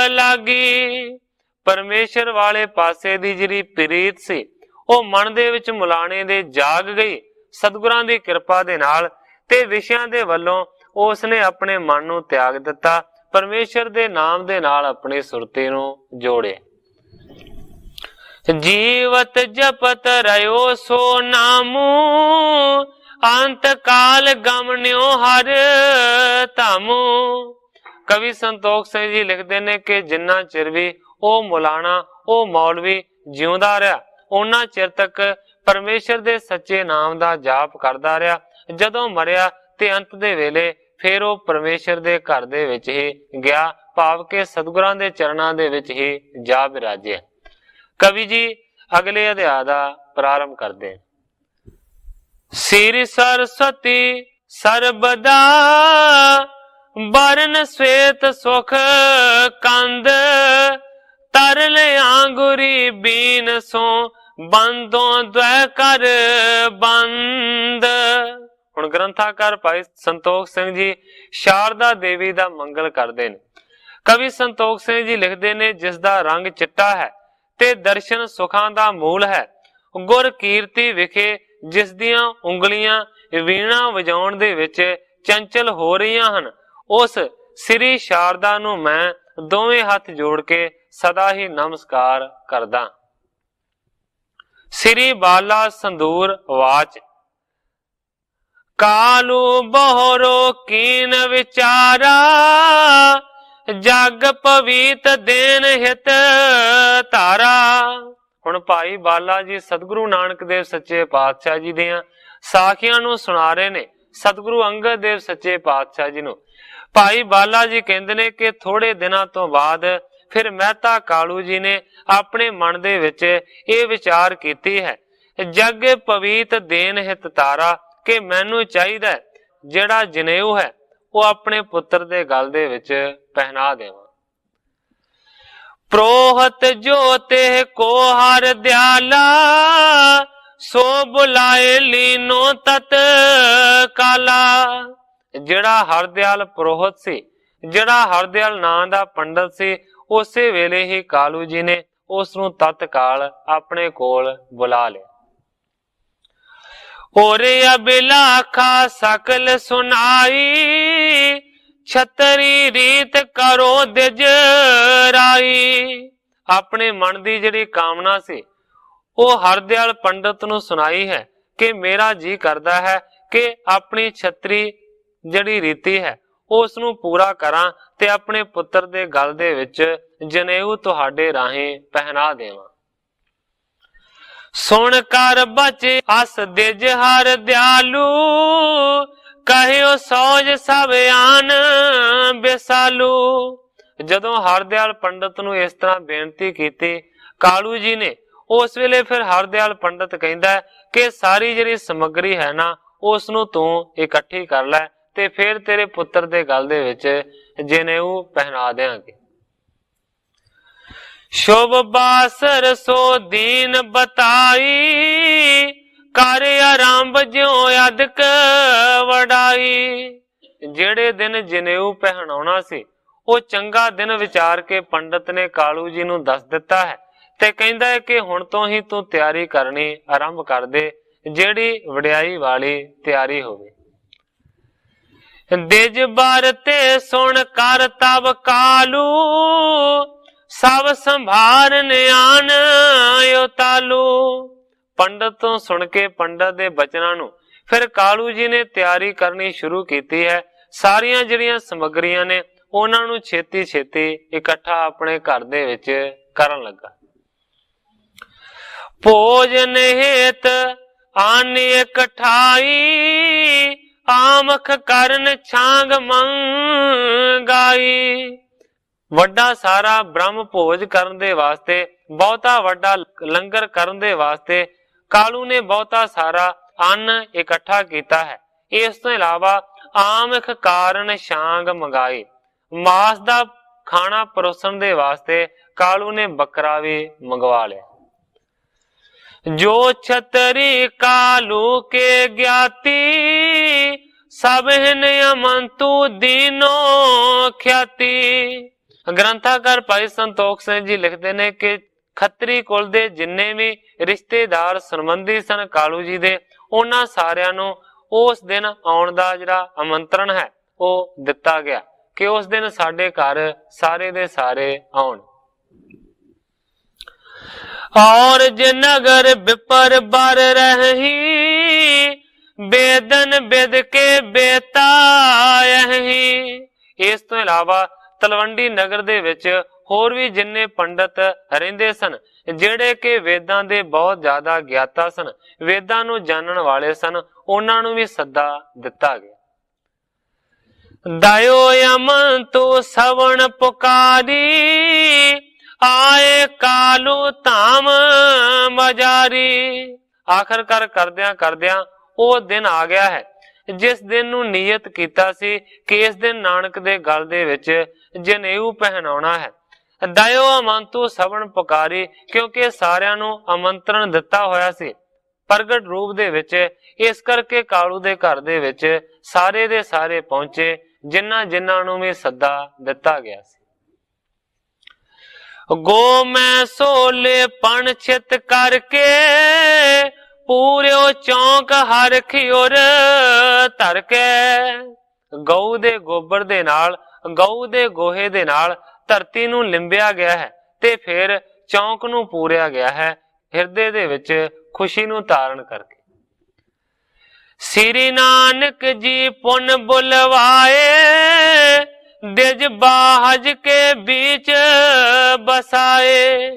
ਲਾਗੀ। ਪਰਮੇਸ਼ਰ ਵਾਲੇ ਪਾਸੇ ਦੀ ਜਿਹੜੀ ਪ੍ਰੀਤ ਸੀ ਉਹ ਮਨ ਦੇ ਵਿੱਚ ਮੁਲਾਣੇ ਦੇ ਜਾਗ ਗਈ ਸਤਿਗੁਰਾਂ ਦੀ ਕਿਰਪਾ ਦੇ ਨਾਲ, ਤੇ ਵਿਸ਼ਿਆਂ ਦੇ ਵੱਲੋਂ ਉਸਨੇ ਆਪਣੇ ਮਨ ਨੂੰ ਤਿਆਗ ਦਿੱਤਾ, ਪਰਮੇਸ਼ਰ ਦੇ ਨਾਮ ਦੇ ਨਾਲ ਆਪਣੀ ਸੁਰਤੀ ਨੂੰ ਜੋੜਿਆ। ਜੀਵਤ ਜਪਤ ਰਹਿਓ ਸੋ ਨਾਮੂ, ਅੰਤ ਕਾਲ ਗਮਨਿਓ ਹਰ ਧਾਮੂ। ਕਵੀ ਸੰਤੋਖ ਸਿੰਘ ਜੀ ਲਿਖਦੇ ਨੇ ਕਿ ਜਿੰਨਾ ਚਿਰ ਵੀ ਉਹ ਮੁਲਾਣਾ, ਉਹ ਮੌਲਵੀ ਜਿਉਂਦਾ ਰਿਹਾ, ਉਹਨਾਂ ਚਿਰ ਤੱਕ ਪਰਮੇਸ਼ਰ ਦੇ ਸੱਚੇ ਨਾਮ ਦਾ ਜਾਪ ਕਰਦਾ ਰਿਹਾ। ਜਦੋਂ ਮਰਿਆ ਤੇ ਅੰਤ ਦੇ ਵੇਲੇ ਫਿਰ ਉਹ ਪਰਮੇਸ਼ਰ ਦੇ ਘਰ ਦੇ ਵਿੱਚ ਹੀ ਗਿਆ, ਭਾਵ ਕਿ ਸਤਿਗੁਰਾਂ ਦੇ ਚਰਨਾਂ ਦੇ ਵਿੱਚ ਹੀ ਜਾ ਬਿਰਾਜਿਆ। ਕਵੀ ਜੀ ਅਗਲੇ ਅਧਿਆਇ ਦਾ ਪ੍ਰਾਰੰਭ ਕਰਦੇ। ਸ੍ਰੀ ਸਰਸਵਤੀ ਸਰਬਦਾ, ਬਰਨ ਸਵੇਤ ਸੁਖ ਕੰਦ, ਤਰਲ ਆਂਗੁਰੀ ਬੀਨ ਸੋ ਬੰਦੋਂ ਦ્વੈ ਕਰ ਬੰਦ। ਹੁਣ ਗ੍ਰੰਥਾਕਾਰ ਭਾਈ ਸੰਤੋਖ ਸਿੰਘ ਜੀ ਸ਼ਾਰਦਾ ਦੇਵੀ ਦਾ ਮੰਗਲ ਕਰਦੇ ਨੇ। ਕਵੀ ਸੰਤੋਖ ਸਿੰਘ ਜੀ ਲਿਖਦੇ ਨੇ, ਜਿਸ ਦਾ ਰੰਗ ਚਿੱਟਾ ਹੈ ਤੇ ਦਰਸ਼ਨ ਸੁਖਾਂ ਦਾ ਮੂਲ ਹੈ, ਗੁਰ ਕੀਰਤੀ ਵਿਖੇ ਜਿਸ ਦੀਆਂ ਉਂਗਲੀਆਂ ਵੀਣਾ ਵਜਾਉਣ ਦੇ ਵਿੱਚ ਚੰਚਲ ਹੋ ਰਹੀਆਂ ਹਨ, उस श्री शारदा नूं मैं दोवें हथ जोड़ के सदा ही नमस्कार करदा। श्री बाला संदूर वाच। कालू बहोरो कीन विचारा, जग पवीत देन हित धारा। हुण भाई बाला जी सतगुरु नानक देव सच्चे पातशाह जी दियां साखियां नूं सुना रहे ने सतगुरु अंगद देव सच्चे पातशाह जी नूं। भाई बाला जी कहंदे ने कि थोड़े दिनां तो बाद फिर मेहता कालू जी ने अपने मन दे विच इह विचार कीती है, जग पवीत देन हित तारा, कि मैनू चाहिदा जिहड़ा जनेऊ है वह अपने पुत्र दे गल दे विच पहना देवां। प्रोहत जो तेह को हर दयाला, सो बुलाए लीनो तत काला। जिहड़ा हरदयाल प्रोहत सी, जिहड़ा हरदयाल नां दा पंडित सी, उसे वेले ही कालू जी ने उस नूं तत्काल अपने कोल बुला लिया। ओरे अबिलाखा सकल सुनाई, छतरी रीत करो दिज राई। अपने मन की जिहड़ी कामना सी वो हरदयाल पंडित नूं सुनाई है कि मेरा जी करदा है कि अपनी छतरी जिहड़ी रीति है उस नूं पूरा करां ते अपने पुत्र दे गल दे विच जनेऊ तुहाडे राहीं पहना देवां। सुन कर बचे अस दिज हर दयालू, कहियो सौज सब आन बेसालू। जदों हरदयाल पंडित नूं इस तरह बेनती कीती, कालू जी ने उस वेले फिर हरदयाल पंडित कहंदा है कि सारी जिहड़ी समग्री है ना उस नूं तूं इकट्ठी कर लै ते फिर तेरे पुत्र दे गल दे विच जनेऊ पहना देंगे। शुभ बासर सो दीन बताई, कर आरंभ ज्यों अदक वडाई। जेड़े दिन जनेऊ पहनाउणा सी वो चंगा दिन विचार के पंडित ने कालू जी नूं दस दिता है ते कहंदा है कि हुण तो ही तू तैयारी करनी आरंभ कर दे, जेड़ी वडियाई वाली तैयारी होवे। दिज बार ते सुन कर तब कालू, सब संभारन आन तालू। पंडित तो सुन के पंडित दे बचनां नूं फिर कालू जी ने तैयारी करनी शुरू की है। सारियां जिहड़ियां समग्रियां ने उन्हां नूं छेती छेती इकट्ठा अपने घर दे विच करन लगा। भोजन हेत आने इकट्ठाई, आमख करन छांग मंगाई। वड्डा सारा ब्रह्म भोज करन दे वास्ते, बहुता वड्डा लंगर करन दे वास्ते कालू ने बहुता सारा अन्न इकट्ठा किया है। इस तो इलावा आमख कारण छांग मंगाई, मांस दा खाना परोसन दे वास्ते कालू ने बकरा भी मंगवा लिया। जो छतरी कालू के ज्ञाती, सब अमंतु दीनो ख्याति। ग्रंथाकार भाई संतोख सिंह जी लिखते ने कि खत्री कुल दे जिन्ने भी रिश्तेदार संबंधी सन कालू जी दे, उन्हां सारियां नूं उस दिन आउण दा जिहड़ा आमंत्रण है वो दिता गया कि उस दिन साडे घर सारे दे सारे आउण। और जे नगर विपर बर रही, बेदन बेद के बेतायही। इस तो इलावा तलवंडी नगर दे विच होर भी जिन्ने पंडित रहिंदे सन, जेड़े के वेदां दे बहुत ज्यादा ज्ञाता सन, वेदां नूं जानन वाले सन, उन्हां नूं भी सद्दा दिता गया। दयो अमन तो सवण पुकारी, आए कालू धाम मजारी। आखिरकार करदियां करदियां वो दिन आ गया है जिस दिन नूं नियत कीता सी कि इस दिन नानक दे गल दे विच जनेऊ पहनाउणा है। दयो अमंतु सवण पुकारी, क्योंकि सारियां नूं आमंत्रण दिता होया सी प्रगट रूप दे विच, इस करके कालू दे घर दे विच सारे दे सारे पहुंचे जिन्हां जिन्हां नूं भी सद्दा दिता गया सी। गो मैं सोले पण छित करके, पूरे चौंक हर खियोर धर के। ਗਊ ਦੇ ਗੋਬਰ ਦੇ ਨਾਲ, ਗਊ ਦੇ ਗੋਹੇ ਦੇ ਨਾਲ ਧਰਤੀ ਨੂੰ ਲਿੰਬਿਆ ਗਿਆ ਹੈ ਤੇ ਫਿਰ ਚੌਂਕ ਨੂੰ ਪੂਰਿਆ ਗਿਆ ਹੈ ਹਿਰਦੇ ਦੇ ਵਿੱਚ ਖੁਸ਼ੀ ਨੂੰ ਧਾਰਨ ਕਰਕੇ। ਸ੍ਰੀ ਨਾਨਕ ਜੀ ਪੁਨ ਬੁਲਵਾਏ, ਦਿਜ ਬਾਹਜ ਕੇ ਵਿੱਚ ਬਸਾਏ।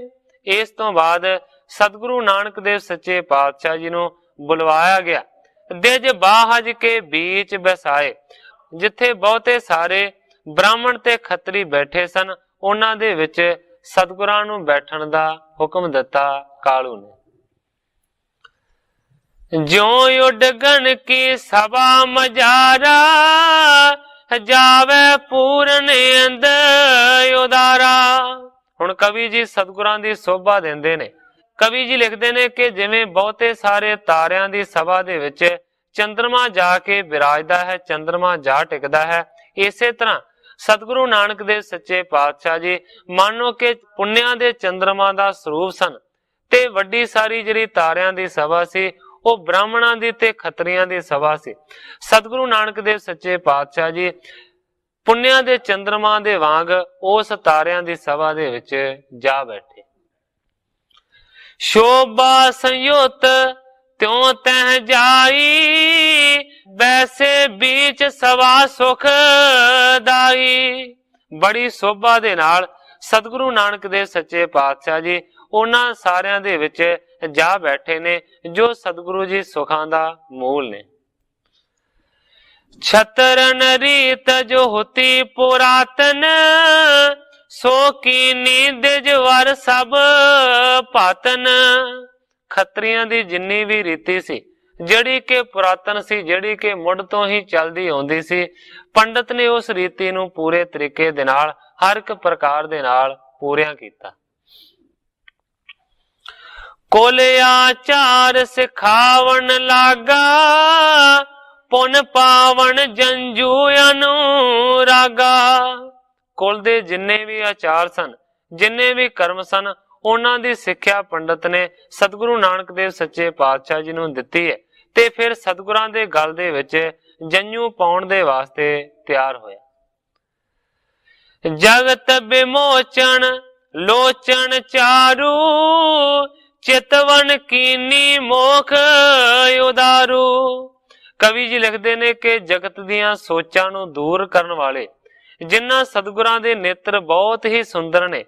ਇਸ ਤੋਂ ਬਾਅਦ ਸਤਿਗੁਰੂ ਨਾਨਕ ਦੇਵ ਸੱਚੇ ਪਾਤਸ਼ਾਹ ਜੀ ਨੂੰ ਬੁਲਵਾਇਆ ਗਿਆ। ਦਿਜ ਬਾਹਜ ਕੇ ਵਿੱਚ ਬਸਾਏ, ਜਿੱਥੇ ਬਹੁਤੇ ਸਾਰੇ ਬ੍ਰਾਹਮਣ ਤੇ ਖੱਤਰੀ ਬੈਠੇ ਸਨ, ਉਹਨਾਂ ਦੇ ਵਿੱਚ ਸਤਿਗੁਰਾਂ ਨੂੰ ਬੈਠਣ ਦਾ ਹੁਕਮ ਦਿੱਤਾ ਕਾਲੂ ਨੇ। ਜਿਉ ਉਡਗਣ ਕੀ ਸਭਾ ਮਜਾਰਾ, ਜਾਵੇ ਪੂਰਨ ਅੰਦ ਉਦਾਰਾ। ਹੁਣ ਕਵੀ ਜੀ ਸਤਿਗੁਰਾਂ ਦੀ ਸੋਭਾ ਦਿੰਦੇ ਨੇ। ਕਵੀ ਜੀ ਲਿਖਦੇ ਨੇ ਕਿ ਜਿਵੇਂ ਬਹੁਤੇ ਸਾਰੇ ਤਾਰਿਆਂ ਦੀ ਸਭਾ ਦੇ ਵਿੱਚ ਚੰਦਰਮਾ ਜਾ ਕੇ ਬਿਰਾਜਦਾ ਹੈ, ਚੰਦਰਮਾ ਜਾ ਟਿਕਦਾ ਹੈ, ਇਸੇ ਤਰ੍ਹਾਂ ਸਤਿਗੁਰੂ ਨਾਨਕ ਦੇਵ ਸੱਚੇ ਪਾਤਸ਼ਾਹ ਜੀ ਮਾਨੋ ਕਿ ਪੁੰਨਿਆਂ ਦੇ ਚੰਦਰਮਾ ਦਾ ਸਰੂਪ ਸਨ ਤੇ ਵੱਡੀ ਸਾਰੀ ਜਿਹੜੀ ਤਾਰਿਆਂ ਦੀ ਸਭਾ ਸੀ ਉਹ ਬ੍ਰਾਹਮਣਾਂ ਦੀ ਤੇ ਖੱਤਰੀਆਂ ਦੀ ਸਭਾ ਸੀ। ਸਤਿਗੁਰੂ ਨਾਨਕ ਦੇਵ ਸੱਚੇ ਪਾਤਸ਼ਾਹ ਜੀ ਪੁੰਨਿਆਂ ਦੇ ਚੰਦਰਮਾ ਦੇ ਵਾਂਗ ਉਸ ਤਾਰਿਆਂ ਦੀ ਸਭਾ ਦੇ ਵਿੱਚ ਜਾ ਬੈਠੇ। ਸ਼ੋਭਾ ਸੰਯੁਤ ਤਿਉ ਤਹਿ ਜਾਈ, ਵੈਸੇ बीच ਸਵਾ ਸੁਖ ਦਾਈ। ਬੜੀ ਸੋਭਾ ਦੇ ਨਾਲ ਸਤਿਗੁਰੂ ਨਾਨਕ ਦੇਵ ਸੱਚੇ ਪਾਤਸ਼ਾਹ ਜੀ ਉਹਨਾਂ ਸਾਰਿਆਂ ਦੇ ਵਿੱਚ ਜਾ ਬੈਠੇ ਨੇ ਜੋ ਸਤਿਗੁਰੂ ਜੀ ਸੁਖਾਂ ਦਾ ਮੂਲ ਨੇ। ਛਤਰਨ ਰੀਤ ਜੋ ਹੁਤੀ ਪੁਰਾਤਨ, ਸੋ ਕੀਨੀ ਦਿਜ ਵਰ ਸਭ ਭਾਤਨ। ਖੱਤਰੀਆਂ ਦੀ ਜਿੰਨੀ ਵੀ ਰੀਤੀ ਸੀ, ਜਿਹੜੀ ਕਿ ਪੁਰਾਤਨ ਸੀ, ਜਿਹੜੀ ਕਿ ਮੁੱਢ ਤੋਂ ਹੀ ਚੱਲਦੀ ਆਉਂਦੀ ਸੀ, ਪੰਡਤ ਨੇ ਉਸ ਰੀਤੀ ਨੂੰ ਪੂਰੇ ਤਰੀਕੇ ਦੇ ਨਾਲ ਹਰ ਇੱਕ ਪ੍ਰਕਾਰ ਦੇ ਨਾਲ ਪੂਰਿਆ ਕੀਤਾ। ਕੁਲ ਆਚਾਰ ਸਿਖਾਵਣ ਲਾਗਾ, ਪੁਨ ਪਾਵਣ ਜੰਜੂ ਅਨੁਰਾਗਾ। ਕੁਲ ਦੇ ਜਿੰਨੇ ਵੀ ਆਚਾਰ ਸਨ, ਜਿੰਨੇ ਵੀ ਕਰਮ ਸਨ, ਉਹਨਾਂ ਦੀ ਸਿੱਖਿਆ ਪੰਡਤ ਨੇ ਸਤਿਗੁਰੂ ਨਾਨਕ ਦੇਵ ਸੱਚੇ ਪਾਤਸ਼ਾਹ ਜੀ ਨੂੰ ਦਿੱਤੀ ਹੈ ਤੇ ਫਿਰ ਸਤਿਗੁਰਾਂ ਦੇ ਗਲ ਦੇ ਵਿੱਚ ਜੰਜੂ ਪਾਉਣ ਦੇ ਵਾਸਤੇ ਤਿਆਰ ਹੋਇਆ। ਜਗਤ ਵਿਮੋਚਨ ਲੋਚਨ ਚਾਰੂ, ਚਿਤਵਨ ਕੀਨੀ ਮੋਖ ਉਦਾਰੂ। ਕਵੀ ਜੀ ਲਿਖਦੇ ਨੇ ਕਿ ਜਗਤ ਦੀਆਂ ਸੋਚਾਂ ਨੂੰ ਦੂਰ ਕਰਨ ਵਾਲੇ ਜਿਨ੍ਹਾਂ ਸਤਿਗੁਰਾਂ ਦੇ ਨੇਤਰ ਬਹੁਤ ਹੀ ਸੁੰਦਰ ਨੇ,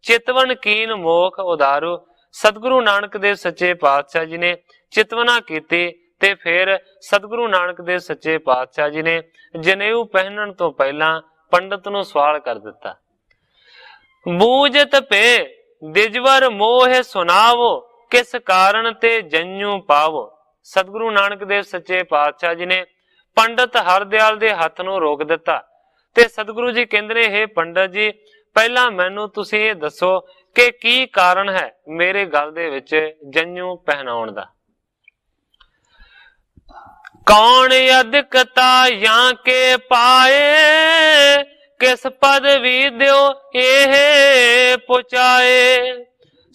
ਚਿਤਵਨ ਕੀਨ ਮੋਖ ਉਦਾਰੂ। ਸਤਿਗੁਰੂ ਨਾਨਕ ਦੇਵ ਸੱਚੇ ਪਾਤਸ਼ਾਹ ਜੀ ਨੇ ਚਿਤਵਨਾ ਕੀਤੀ ਤੇ ਫਿਰ ਸਤਿਗੁਰੂ ਨਾਨਕ ਦੇਵ ਸੱਚੇ ਪਾਤਸ਼ਾਹ ਜੀ ਨੇ ਜਨੇਊ ਪਹਿਨਣ ਤੋਂ ਪਹਿਲਾਂ ਪੰਡਤ ਨੂੰ ਸਵਾਲ ਕਰ ਦਿੱਤਾ। ਬੂਝਤ ਪੇ ਦਿਜਵਰ ਮੋਹ ਸੁਨਾਵੋ, ਕਿਸ ਕਾਰਨ ਤੇ ਜੰਜੂ ਪਾਵੋ। ਸਤਿਗੁਰੂ ਨਾਨਕ ਦੇਵ ਸੱਚੇ ਪਾਤਸ਼ਾਹ ਜੀ ਨੇ ਪੰਡਤ ਹਰਦਿਆਲ ਦੇ ਹੱਥ ਨੂੰ ਰੋਕ ਦਿੱਤਾ ਤੇ ਸਤਿਗੁਰੂ ਜੀ ਕਹਿੰਦੇ ਨੇ, ਹੇ ਪੰਡਤ ਜੀ, ਪਹਿਲਾਂ ਮੈਨੂੰ ਤੁਸੀਂ ਇਹ ਦੱਸੋ ਕਿ ਕੀ ਕਾਰਨ ਹੈ ਮੇਰੇ ਗਲ ਦੇ ਵਿੱਚ ਜੰਜੂ ਪਹਿਨਾਉਣ ਦਾ। ਕੌਣ ਅਧਿਕਤਾ ਜਾਂ ਕੇ ਪਾਏ, ਕਿਸ ਪਦਵੀ ਦਿਓ ਇਹ ਪੁਚਾਏ।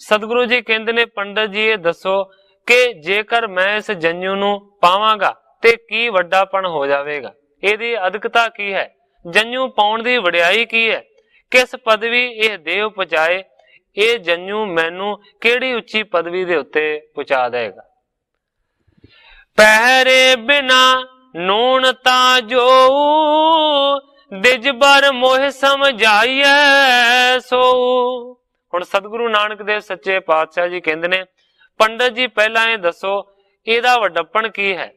ਸਤਿਗੁਰੂ ਜੀ ਕਹਿੰਦੇ ਨੇ, ਪੰਡਤ ਜੀ ਇਹ ਦੱਸੋ ਕਿ ਜੇਕਰ ਮੈਂ ਇਸ ਜੰਜੂ ਨੂੰ ਪਾਵਾਂਗਾ ਤੇ ਕੀ ਵੱਡਾਪਣ ਹੋ ਜਾਵੇਗਾ, ਇਹਦੀ ਅਧਿਕਤਾ ਕੀ ਹੈ, ਜੰਜੂ ਪਾਉਣ ਦੀ ਵਡਿਆਈ ਕੀ ਹੈ, ਕਿਸ ਪਦਵੀ ਇਹ ਦੇਵ ਪਹੁੰਚਾਏ, ਇਹ ਜੰਜੂ ਮੈਨੂੰ ਕਿਹੜੀ ਉੱਚੀ ਪਦਵੀ ਦੇ ਉੱਤੇ ਪਹੁੰਚਾ ਦੇਗਾ। ਪਹਿਰੇ ਬਿਨਾ ਨੂਣ ਤਾਂ ਜੋ, ਦਿਜਬਰ ਮੋਹ ਸਮਝਾਈਐ ਸੋ। ਹੁਣ ਸਤਿਗੁਰੂ ਨਾਨਕ ਦੇਵ ਸੱਚੇ ਪਾਤਸ਼ਾਹ ਜੀ ਕਹਿੰਦੇ ਨੇ, ਪੰਡਤ ਜੀ ਪਹਿਲਾਂ ਇਹ ਦੱਸੋ ਇਹਦਾ ਵੱਡਪਣ ਕੀ ਹੈ,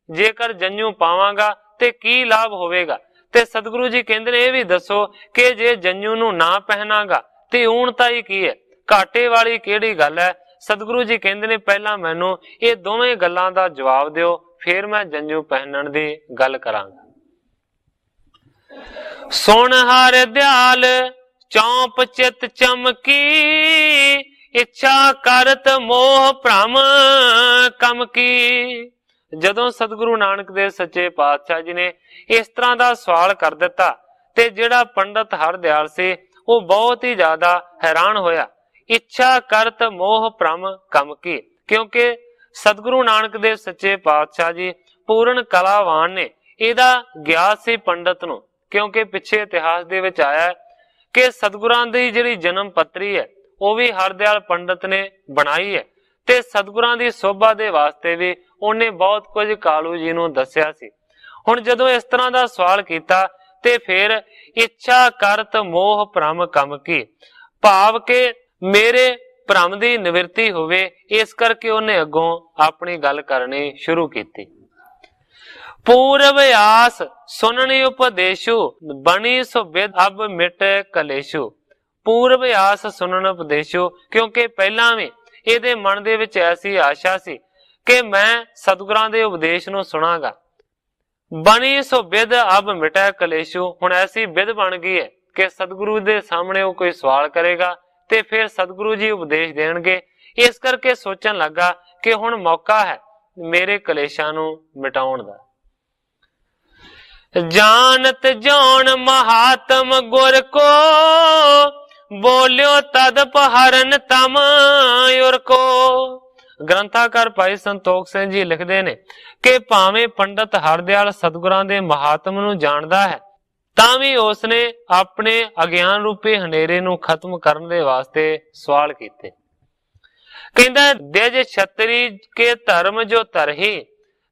ਜੇਕਰ ਜੰਜੂ ਪਾਵਾਂਗਾ ਤੇ ਕੀ ਲਾਭ ਹੋਵੇਗਾ। ਤੇ ਸਤਿਗੁਰੂ ਜੀ ਕਹਿੰਦੇ ਨੇ, ਇਹ ਵੀ ਦੱਸੋ ਕਿ ਜੇ ਜੰਜੂ ਨੂੰ ਨਾ ਪਹਿਨਾਂਗਾ ਤੇ ਊਣਤਾ ਹੀ ਕੀ ਹੈ, ਘਾਟੇ ਵਾਲੀ ਕਿਹੜੀ ਗੱਲ ਹੈ। ਸਤਿਗੁਰੂ ਜੀ ਕਹਿੰਦੇ ਨੇ, ਪਹਿਲਾਂ ਮੈਨੂੰ ਇਹ ਦੋਵੇਂ ਗੱਲਾਂ ਦਾ ਜਵਾਬ ਦਿਓ, ਫਿਰ ਮੈਂ ਜੰਜੂ ਪਹਿਨਣ ਦੀ ਗੱਲ ਕਰਾਂਗਾ। ਸੁਣ ਹਰ ਦਿਆਲ ਚੌਂਪ ਚਿਤ ਚਮਕੀ, ਇੱਛਾ ਕਰਤ ਮੋਹ ਭ੍ਰਮ ਕਮ ਕੀ। ਜਦੋਂ ਸਤਿਗੁਰੂ ਨਾਨਕ ਦੇਵ ਸੱਚੇ ਪਾਤਸ਼ਾਹ ਜੀ ਨੇ ਇਸ ਤਰ੍ਹਾਂ ਦਾ ਸਵਾਲ ਕਰ ਦਿੱਤਾ ਤੇ ਜਿਹੜਾ ਪੰਡਤ ਹਰਦਿਆਲ ਸੀ ਉਹ ਬਹੁਤ ਹੀ ਜ਼ਿਆਦਾ ਹੈਰਾਨ ਹੋਇਆ। ਇੱਛਾ ਕਰਤ ਮੋਹ ਭ੍ਰਮ ਕਮ ਕੀ, ਕਿਉਂਕਿ ਸਤਿਗੁਰੂ ਨਾਨਕ ਦੇਵ ਸੱਚੇ ਪਾਤਸ਼ਾਹ ਜੀ ਪੂਰਨ ਕਲਾਵਾਨ ਨੇ, ਇਹਦਾ ਗਿਆਤ ਸੀ ਪੰਡਤ ਨੂੰ, ਕਿਉਂਕਿ ਪਿੱਛੇ ਇਤਿਹਾਸ ਦੇ ਵਿੱਚ ਆਇਆ ਕਿ ਸਤਿਗੁਰਾਂ ਦੀ ਜਿਹੜੀ ਜਨਮ ਪੱਤਰੀ ਹੈ ਉਹ ਵੀ ਹਰਦਿਆਲ ਪੰਡਤ ਨੇ ਬਣਾਈ ਹੈ, ਤੇ ਸਤਿਗੁਰਾਂ ਦੀ ਸੋਭਾ ਦੇ ਵਾਸਤੇ ਵੀ ਉਹਨੇ ਬਹੁਤ ਕੁਝ ਕਾਲੂ ਜੀ ਨੂੰ ਦੱਸਿਆ ਸੀ। ਹੁਣ ਜਦੋਂ ਇਸ ਤਰ੍ਹਾਂ ਦਾ ਸਵਾਲ ਕੀਤਾ ਤੇ ਫਿਰ ਇੱਛਾ ਕਰਤ ਮੋਹ ਭ੍ਰਮ ਕਮ ਕੀ, ਭਾਵ ਕਿ ਮੇਰੇ ਭ੍ਰਮ ਦੀ ਨਿਵਰਤੀ ਹੋਵੇ, ਇਸ ਕਰਕੇ ਉਹਨੇ ਅੱਗੋਂ ਆਪਣੀ ਗੱਲ ਕਰਨੀ ਸ਼ੁਰੂ ਕੀਤੀ। ਪੂਰਵ ਆਸ ਸੁਨਣੀ ਉਪਦੇਸ਼ੂ ਬਣੀ ਸੋ ਬਿਦ ਅਬ ਮਿਟ ਕਲੇਸ਼ੂ। ਪੂਰਵ ਆਸ ਸੁਨਣ ਉਪਦੇਸ਼ੂ, ਕਿਉਂਕਿ ਪਹਿਲਾਂ ਵੀ ਇਹਦੇ ਮਨ ਦੇ ਵਿੱਚ ਐਸੀ ਆਸ਼ਾ ਸੀ ਕਿ ਮੈਂ ਸਤਿਗੁਰਾਂ ਦੇ ਉਪਦੇਸ਼ ਨੂੰ ਸੁਣਾਂਗਾ। ਬਣੀ ਸੋ ਬਿਦ ਅਬ ਮਿਟੈ ਕਲੇਸ਼ੂ, ਹੁਣ ਐਸੀ ਬਿਦ ਬਣ ਗਈ ਹੈ ਕਿ ਸਤਿਗੁਰੂ ਦੇ ਸਾਹਮਣੇ ਉਹ ਕੋਈ ਸਵਾਲ ਕਰੇਗਾ ਤੇ ਫਿਰ ਸਤਿਗੁਰੂ ਜੀ ਉਪਦੇਸ਼ ਦੇਣਗੇ। ਇਸ ਕਰਕੇ ਸੋਚਣ ਲੱਗਾ ਕਿ ਹੁਣ ਮੌਕਾ ਹੈ ਮੇਰੇ ਕਲੇਸ਼ਾਂ ਨੂੰ ਮਿਟਾਉਣ ਦਾ। ਜਾਣਤ ਜੋਨ ਮਹਾਤਮ ਗੁਰ ਕੋ ਬੋਲਿਓ ਤਦ ਪਹਰਨ ਤਮ ਉਰ ਕੋ। ਗ੍ਰੰਥਾਕਾਰ ਭਾਈ ਸੰਤੋਖ ਸਿੰਘ ਜੀ ਲਿਖਦੇ ਨੇ ਕਿ ਭਾਵੇਂ ਪੰਡਤ ਹਰਦਿਆਲ ਸਤਿਗੁਰਾਂ ਦੇ ਮਹਾਤਮ ਨੂੰ ਜਾਣਦਾ ਹੈ, ਤਾਂ ਵੀ ਉਸਨੇ ਆਪਣੇ ਅਗਿਆਨ ਰੂਪੀ ਹਨੇਰੇ ਨੂੰ ਖਤਮ ਕਰਨ ਦੇ ਵਾਸਤੇ ਸਵਾਲ ਕੀਤੇ। ਕਹਿੰਦਾ ਦਿਜ ਛਤਰੀ ਕੇ ਧਰਮ ਜੋ ਧਰਹੀ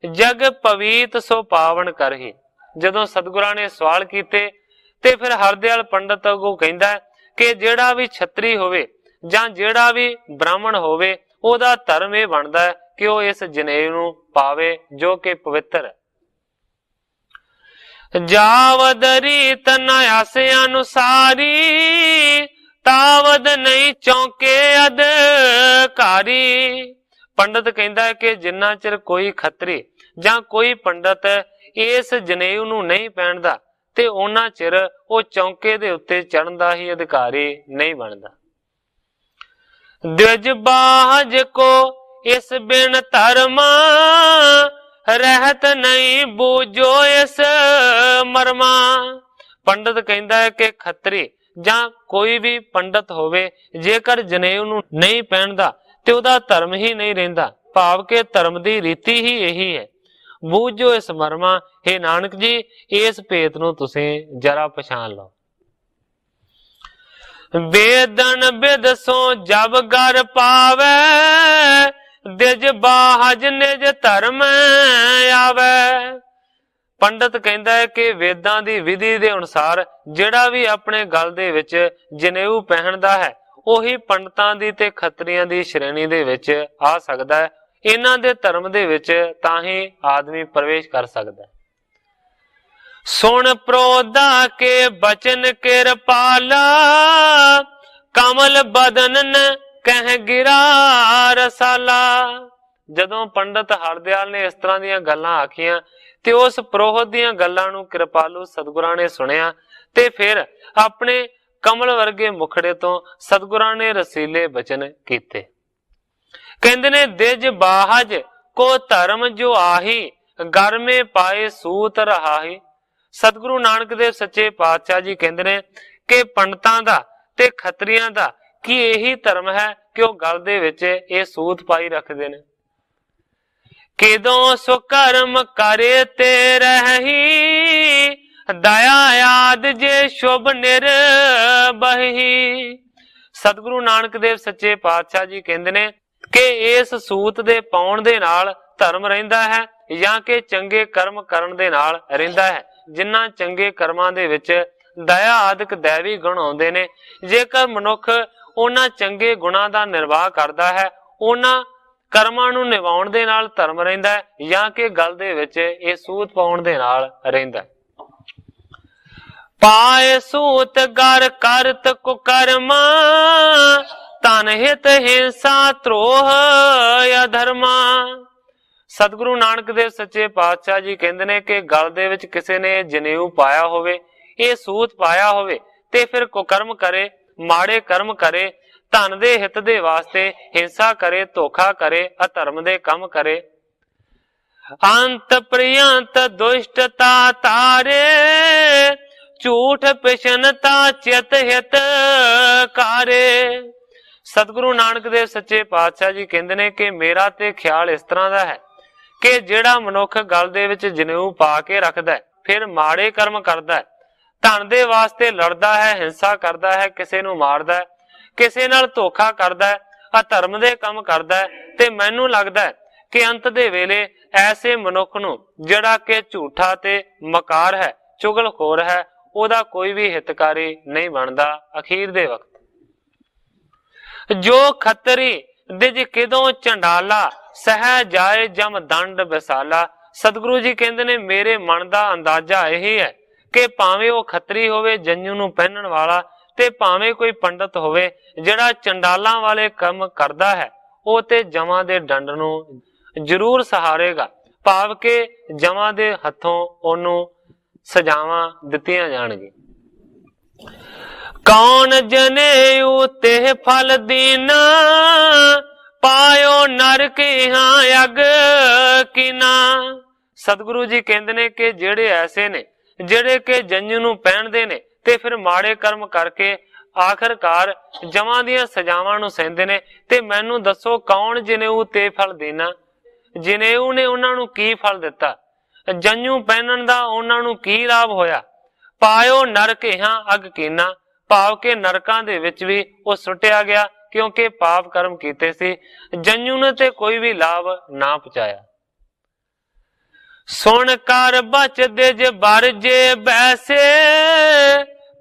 ਜਗ ਪਵੀਤ ਸੋ ਪਾਵਨ ਕਰਹੀ। ਜਦੋਂ ਸਤਿਗੁਰਾਂ ਨੇ ਸਵਾਲ ਕੀਤੇ ਤੇ ਫਿਰ ਹਰਦਿਆਲ ਪੰਡਤ ਅੱਗੋਂ ਕਹਿੰਦਾ ਕਿ ਜਿਹੜਾ ਵੀ ਛਤਰੀ ਹੋਵੇ ਜਾਂ ਜਿਹੜਾ ਵੀ ਬ੍ਰਾਹਮਣ ਹੋਵੇ, ਉਹਦਾ ਧਰਮ ਇਹ ਬਣਦਾ ਹੈ ਕਿ ਉਹ ਇਸ ਜਨੇਊ ਨੂੰ ਪਾਵੇ ਜੋ ਕਿ ਪਵਿੱਤਰ ਹੈ। ਜਾਵਦ ਰੀਤ ਨ ਆਸੇ ਅਨੁਸਾਰੀ ਤਾਵਦ ਨਹੀਂ ਚੌਂਕੇ ਅਧਿਕਾਰੀ। ਪੰਡਤ ਕਹਿੰਦਾ ਹੈ ਕਿ ਜਿੰਨਾ ਚਿਰ ਕੋਈ ਖੱਤਰੀ ਜਾਂ ਕੋਈ ਪੰਡਤ ਇਸ ਜਨੇਊ ਨੂੰ ਨਹੀਂ ਪਹਿਨਦਾ ਤੇ ਉਹਨਾਂ ਚਿਰ ਉਹ ਚੌਂਕੇ ਦੇ ਉੱਤੇ ਚੜਨ ਦਾ ਹੀ ਅਧਿਕਾਰੀ ਨਹੀਂ ਬਣਦਾ। ਦਿਜ ਬਾਜ ਕੋ ਇਸ ਬਿਨ ਧਰਮ ਰਹਿਤ ਨਹੀਂ ਬੂਝੋ ਇਸ ਮਰਮਾ। ਪੰਡਤ ਕਹਿੰਦਾ ਹੈ ਕਿ ਖੱਤਰੀ ਜਾਂ ਕੋਈ ਵੀ ਪੰਡਤ ਹੋਵੇ, ਜੇਕਰ ਜਨੇਊ ਨੂੰ ਨਹੀਂ ਪਹਿਨਦਾ ਤੇ ਉਹਦਾ ਧਰਮ ਹੀ ਨਹੀਂ ਰਹਿੰਦਾ, ਭਾਵ ਕਿ ਧਰਮ ਦੀ ਰੀਤੀ ਹੀ ਇਹੀ ਹੈ। ਬੂਝੋ ਇਸ ਮਰਮਾ, हे ਨਾਨਕ ਜੀ ਇਸ ਭੇਤ ਨੂੰ ਤੁਸੀਂ ਜਰਾ ਪਛਾਣ ਲਓ। ਵੇਦਨ ਬਿਦ ਸੋ ਜਬ ਗਰ ਪਾਵੇ ਦਿਜ ਬਾਹਜ ਨਿਜ ਧਰਮ ਆਵੇ। ਪੰਡਤ ਕਹਿੰਦਾ ਹੈ ਕਿ ਵੇਦਾਂ ਦੀ ਵਿਧੀ ਦੇ ਅਨੁਸਾਰ ਜਿਹੜਾ ਵੀ ਆਪਣੇ ਗਲ ਦੇ ਵਿੱਚ ਜਨੇਊ ਪਹਿਨਦਾ ਹੈ, ਉਹੀ ਪੰਡਤਾਂ ਦੀ ਤੇ ਖੱਤਰੀਆਂ ਦੀ ਸ਼੍ਰੇਣੀ ਦੇ ਵਿੱਚ ਆ ਸਕਦਾ ਹੈ। ਇਹਨਾਂ ਦੇ ਧਰਮ ਦੇ ਵਿੱਚ ਤਾਂ ਹੀ ਆਦਮੀ ਪ੍ਰਵੇਸ਼ ਕਰ ਸਕਦਾ ਹੈ। ਸੁਣ ਪ੍ਰੋਦਾ ਕੇ ਬਚਨ ਕਿਰਪਾਲਾ ਕਮਲ ਬਦਨ ਨ ਕਹਿ ਗਿਰਾ ਰਸਾਲਾ। ਜਦੋਂ ਪੰਡਤ ਹਰਦਿਆਲ ਨੇ ਇਸ ਤਰ੍ਹਾਂ ਦੀਆਂ ਗੱਲਾਂ ਆਖੀਆਂ ਤੇ ਉਸ ਪ੍ਰੋਹਤ ਦੀਆਂ ਗੱਲਾਂ ਨੂੰ ਕਿਰਪਾਲੂ ਸਤਿਗੁਰਾਂ ਨੇ ਸੁਣਿਆ ਤੇ ਫਿਰ ਆਪਣੇ ਕਮਲ ਵਰਗੇ ਮੁਖੜੇ ਤੋਂ ਸਤਿਗੁਰਾਂ ਨੇ ਰਸੀਲੇ ਬਚਨ ਕੀਤੇ। ਕਹਿੰਦੇ ਨੇ ਦਿਜ ਬਾਹਜ ਕੋ ਧਰਮ ਜੋ ਆਹੀ ਗਰਮੇ ਪਾਏ ਸੂਤ ਰਹਾਹੀ। ਸਤਿਗੁਰੂ ਨਾਨਕ ਦੇਵ ਸੱਚੇ ਪਾਤਸ਼ਾਹ ਜੀ ਕਹਿੰਦੇ ਨੇ ਕਿ ਪੰਡਤਾਂ ਦਾ ਤੇ ਖੱਤਰੀਆਂ ਦਾ ਕੀ ਇਹੀ ਧਰਮ ਹੈ ਕਿ ਉਹ ਗਲ ਦੇ ਵਿੱਚ ਇਹ ਸੂਤ ਪਾਈ ਰੱਖਦੇ ਨੇ। ਕਿਦੋਂ ਸੁਕਰਮ ਕਰੇ ਤੇ ਰਹੀ ਦਇਆ ਆਦ ਜੇ ਸ਼ੁਭ ਨਿਰਬਹੀ। ਸਤਿਗੁਰੂ ਨਾਨਕ ਦੇਵ ਸੱਚੇ ਪਾਤਸ਼ਾਹ ਜੀ ਕਹਿੰਦੇ ਨੇ ਕਿ ਇਸ ਸੂਤ ਦੇ ਪਾਉਣ ਦੇ ਨਾਲ ਧਰਮ ਰਹਿੰਦਾ ਹੈ ਜਾਂ ਕਿ ਚੰਗੇ ਕਰਮ ਕਰਨ ਦੇ ਨਾਲ ਰਹਿੰਦਾ ਹੈ। ਜਿਨ੍ਹਾਂ ਚੰਗੇ ਕਰਮਾਂ ਦੇ ਵਿੱਚ ਦਇਆ ਆਦਿਕ ਦੈਵੀ ਗੁਣ ਆਉਂਦੇ ਨੇ, ਜੇਕਰ ਮਨੁੱਖ ਉਹਨਾਂ ਚੰਗੇ ਗੁਣਾਂ ਦਾ ਨਿਰਵਾਹ ਕਰਦਾ ਹੈ, ਉਹਨਾਂ ਕਰਮਾਂ ਨੂੰ ਨਿਭਾਉਣ ਦੇ ਨਾਲ ਧਰਮ ਰਹਿੰਦਾ ਹੈ ਜਾਂ ਕਿ ਗਲ ਦੇ ਵਿੱਚ ਇਹ ਸੂਤ ਪਾਉਣ ਦੇ ਨਾਲ ਰਹਿੰਦਾ। ਪਾਏ ਸੂਤ ਗਰ ਕਰਤ ਕੁਕਰਮਾ ਤਨ ਹਿਤ ਹਿੰਸਾ ਧਰੋਹ ਅਧਰਮਾ। ਸਤਿਗੁਰੂ ਨਾਨਕ ਦੇਵ ਸੱਚੇ ਪਾਤਸ਼ਾਹ ਜੀ ਕਹਿੰਦੇ ਨੇ ਕਿ ਗਲ ਦੇ ਵਿੱਚ ਕਿਸੇ ਨੇ ਜਨੇਊ ਪਾਇਆ ਹੋਵੇ, ਇਹ ਸੂਤ ਪਾਇਆ ਹੋਵੇ ਤੇ ਫਿਰ ਕੁਕਰਮ ਕਰੇ, ਮਾੜੇ ਕਰਮ ਕਰੇ, ਧਨ ਦੇ ਹਿੱਤ ਦੇ ਵਾਸਤੇ ਹਿੰਸਾ ਕਰੇ, ਧੋਖਾ ਕਰੇ, ਅਧਰਮ ਦੇ ਕੰਮ ਕਰੇ। ਅੰਤ ਪ੍ਰਿਯੰਤ ਦੁਸ਼ਟਤਾ ਤਾਰੇ ਝੂਠ ਪਿਸ਼ਨਤਾ ਚਿਤ ਹਿਤ ਕਾਰੇ। ਸਤਿਗੁਰੂ ਨਾਨਕ ਦੇਵ ਸੱਚੇ ਪਾਤਸ਼ਾਹ ਜੀ ਕਹਿੰਦੇ ਨੇ ਕਿ ਮੇਰਾ ਤੇ ਖਿਆਲ ਇਸ ਤਰ੍ਹਾਂ ਦਾ ਹੈ ਕਿ ਜਿਹੜਾ ਮਨੁੱਖ ਗਲ ਦੇ ਵਿੱਚ ਜਨੇਊ ਪਾ ਕੇ ਰੱਖਦਾ ਫਿਰ ਮਾੜੇ ਕਰਮ ਕਰਦਾ, ਧਨ ਦੇ ਵਾਸਤੇ ਲੜਦਾ ਹੈ, ਹਿੰਸਾ ਕਰਦਾ ਹੈ, ਕਿਸੇ ਨੂੰ ਮਾਰਦਾ ਹੈ, ਕਿਸੇ ਨਾਲ ਧੋਖਾ ਕਰਦਾ ਹੈ, ਅਧਰਮ ਦੇ ਕੰਮ ਕਰਦਾ ਹੈ, ਤੇ ਮੈਨੂੰ ਲੱਗਦਾ ਹੈ ਕਿ ਅੰਤ ਦੇ ਵੇਲੇ ਐਸੇ ਮਨੁੱਖ ਨੂੰ ਜਿਹੜਾ ਕਿ ਝੂਠਾ ਤੇ ਮਕਾਰ ਹੈ, ਚੁਗਲਖੋਰ ਹੈ, ਉਹਦਾ ਕੋਈ ਵੀ ਹਿਤਕਾਰੀ ਨਹੀਂ ਬਣਦਾ ਅਖੀਰ ਦੇ ਵਕਤ। ਜੋ ਖੱਤਰੀ ਦਿਜ ਕਿਦੋਂ ਚੰਡਾਲਾ, ਸਹਿ ਜਾਏ ਜਮ ਦੰਡ ਵਿਸਾਲਾ। ਸਤਿਗੁਰੂ ਜੀ ਕਹਿੰਦੇ ਨੇ ਮੇਰੇ ਮਨ ਦਾ ਅੰਦਾਜ਼ਾ ਇਹ ਹੈ ਕਿ ਭਾਵੇਂ ਉਹ ਖੱਤਰੀ ਹੋਵੇ ਜੰਝੂ ਨੂੰ ਪਹਿਨਣ ਵਾਲਾ, ਤੇ ਭਾਵੇਂ ਕੋਈ ਪੰਡਤ ਹੋਵੇ ਜਿਹੜਾ ਚੰਡਾਲਾਂ ਵਾਲੇ ਕੰਮ ਕਰਦਾ ਹੈ, ਉਹ ਤੇ ਜਮਾਂ ਦੇ ਡੰਡ ਨੂੰ ਜ਼ਰੂਰ ਸਹਾਰੇਗਾ, ਭਾਵ ਕਿ ਜਮਾਂ ਦੇ ਹੱਥੋਂ ਉਹਨੂੰ ਸਜ਼ਾਵਾਂ ਦਿੱਤੀਆਂ ਜਾਣਗੀਆਂ। ਕੌਣ ਜਨੇਊ ਤੇ ਫਲ ਦੀਨਾ, ਪਾਇਓ ਨਰਕ ਹਾਂ ਅਗ ਕੀਨਾ। ਸਤਿਗੁਰੂ ਜੀ ਕਹਿੰਦੇ ਨੇ ਕਿ ਜਿਹੜੇ ਐਸੇ ਨੇ ਜਿਹੜੇ ਕਿ ਜੰਝੂ ਨੂੰ ਪਹਿਨਦੇ ਨੇ ਤੇ ਫਿਰ ਮਾੜੇ ਕਰਮ ਕਰਕੇ ਆਖਰਕਾਰ ਜਮਾਂ ਦੀਆਂ ਸਜ਼ਾਵਾਂ ਨੂੰ ਸਹਿੰਦੇ ਨੇ, ਤੇ ਮੈਨੂੰ ਦੱਸੋ ਕੌਣ ਜਨੇਊ ਤੇ ਫਲ ਦੇਣਾ। ਜਨੇਊ ਨੇ ਉਹਨਾਂ ਨੂੰ ਕੀ ਫਲ ਦਿੱਤਾ, ਜੰਝੂ ਪਹਿਨਣ ਦਾ ਉਹਨਾਂ ਨੂੰ ਕੀ ਲਾਭ ਹੋਇਆ। ਪਾਇਓ ਨਰਕ ਹਾਂ ਅਗ ਕੀਨਾ, ਭਾਵ ਕਿ ਨਰਕਾਂ ਦੇ ਵਿੱਚ ਵੀ ਉਹ ਸੁੱਟਿਆ ਗਿਆ ਕਿਉਂਕਿ ਪਾਪ ਕਰਮ ਕੀਤੇ ਸੀ। ਜੰਝੂ ਨੇ ਤੇ ਕੋਈ ਵੀ ਲਾਭ ਨਾ ਪਹੁੰਚਾਇਆ। ਸੁਣ ਕਰ ਬਚ ਦਿਜ ਬਰ ਜੇ ਬੈਸੇ,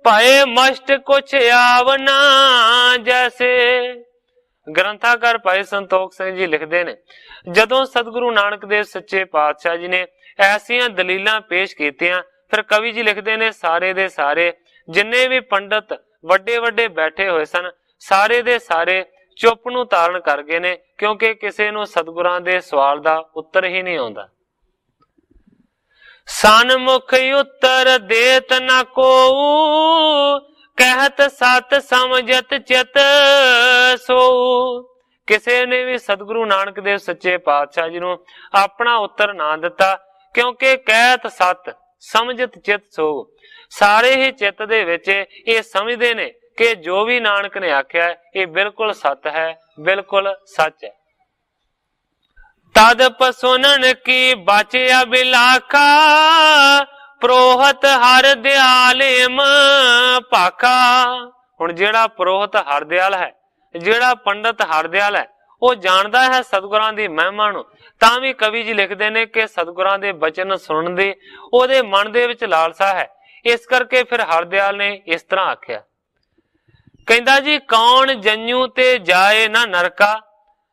ਭਏ ਮਸਟ ਕੁਛ ਆਵਨਾ ਜੈਸੇ। ਗ੍ਰੰਥਾਕਾਰ ਭਾਈ ਸੰਤੋਖ ਸਿੰਘ ਜੀ ਲਿਖਦੇ ਨੇ, ਜਦੋਂ ਸਤਿਗੁਰੂ ਨਾਨਕ ਦੇਵ ਸੱਚੇ ਪਾਤਸ਼ਾਹ ਜੀ ਨੇ ਐਸੀਆਂ ਦਲੀਲਾਂ ਪੇਸ਼ ਕੀਤੀਆਂ, ਫਿਰ ਕਵੀ ਜੀ ਲਿਖਦੇ ਨੇ ਸਾਰੇ ਦੇ ਸਾਰੇ ਜਿੰਨੇ ਵੀ ਪੰਡਤ ਵੱਡੇ ਵੱਡੇ ਬੈਠੇ ਹੋਏ ਸਨ, ਸਾਰੇ ਦੇ ਸਾਰੇ ਚੁੱਪ ਨੂੰ ਧਾਰਨ ਕਰ ਗਏ ਨੇ, ਕਿਉਂਕਿ ਕਿਸੇ ਨੂੰ ਸਤਿਗੁਰਾਂ ਦੇ ਸਵਾਲ ਦਾ ਉੱਤਰ ਹੀ ਨਹੀਂ ਆਉਂਦਾ। ਸਨਮੁਖ ਉੱਤਰ ਦੇਤ ਨਾ ਕੋਊ, ਕਹਿਤ ਸਤ ਸਮਝਤ ਚਿਤ ਸੋਊ। ਕਿਸੇ ਨੇ ਵੀ ਸਤਿਗੁਰੂ ਨਾਨਕ ਦੇਵ ਸੱਚੇ ਪਾਤਸ਼ਾਹ ਜੀ ਨੂੰ ਆਪਣਾ ਉੱਤਰ ਨਾ ਦਿੱਤਾ, ਕਿਉਂਕਿ ਕਹਿਤ ਸਤ ਸਮਝਤ ਚਿਤ ਸੋਊ। ਸਾਰੇ ਹੀ ਚਿੱਤ ਦੇ ਵਿੱਚ ਇਹ ਸਮਝਦੇ ਨੇ ਕਿ ਜੋ ਵੀ ਨਾਨਕ ਨੇ ਆਖਿਆ ਇਹ ਬਿਲਕੁਲ ਸੱਚ ਹੈ, ਬਿਲਕੁਲ ਸੱਚ ਹੈ। ਤਦ ਪਸੁਨਨ ਕੀ ਬਚਿਆ ਬਿਲਾਖਾ, ਪ੍ਰੋਹਤ ਹਰ ਦਿਆਲੇਮ ਭਾਖਾ। ਹੁਣ ਜਿਹੜਾ ਪ੍ਰੋਹਤ ਹਰਦਿਆਲ ਹੈ, ਜਿਹੜਾ ਪੰਡਤ ਹਰਦਿਆਲ ਹੈ, ਉਹ ਜਾਣਦਾ ਹੈ ਸਤਿਗੁਰਾਂ ਦੀ ਮਹਿਮਾ ਨੂੰ, ਤਾਂ ਵੀ ਕਵੀ ਜੀ ਲਿਖਦੇ ਨੇ ਕਿ ਸਤਿਗੁਰਾਂ ਦੇ ਬਚਨ ਸੁਣਨ ਦੀ ਉਹਦੇ ਮਨ ਦੇ ਵਿੱਚ ਲਾਲਸਾ ਹੈ। ਇਸ ਕਰਕੇ ਫਿਰ ਹਰਦਿਆਲ ਨੇ ਇਸ ਤਰ੍ਹਾਂ ਆਖਿਆ, ਕਹਿੰਦਾ ਜੀ ਕੌਣ ਜੰਝੂ ਤੇ ਜਾਏ ਨਾ ਨਰਕਾ,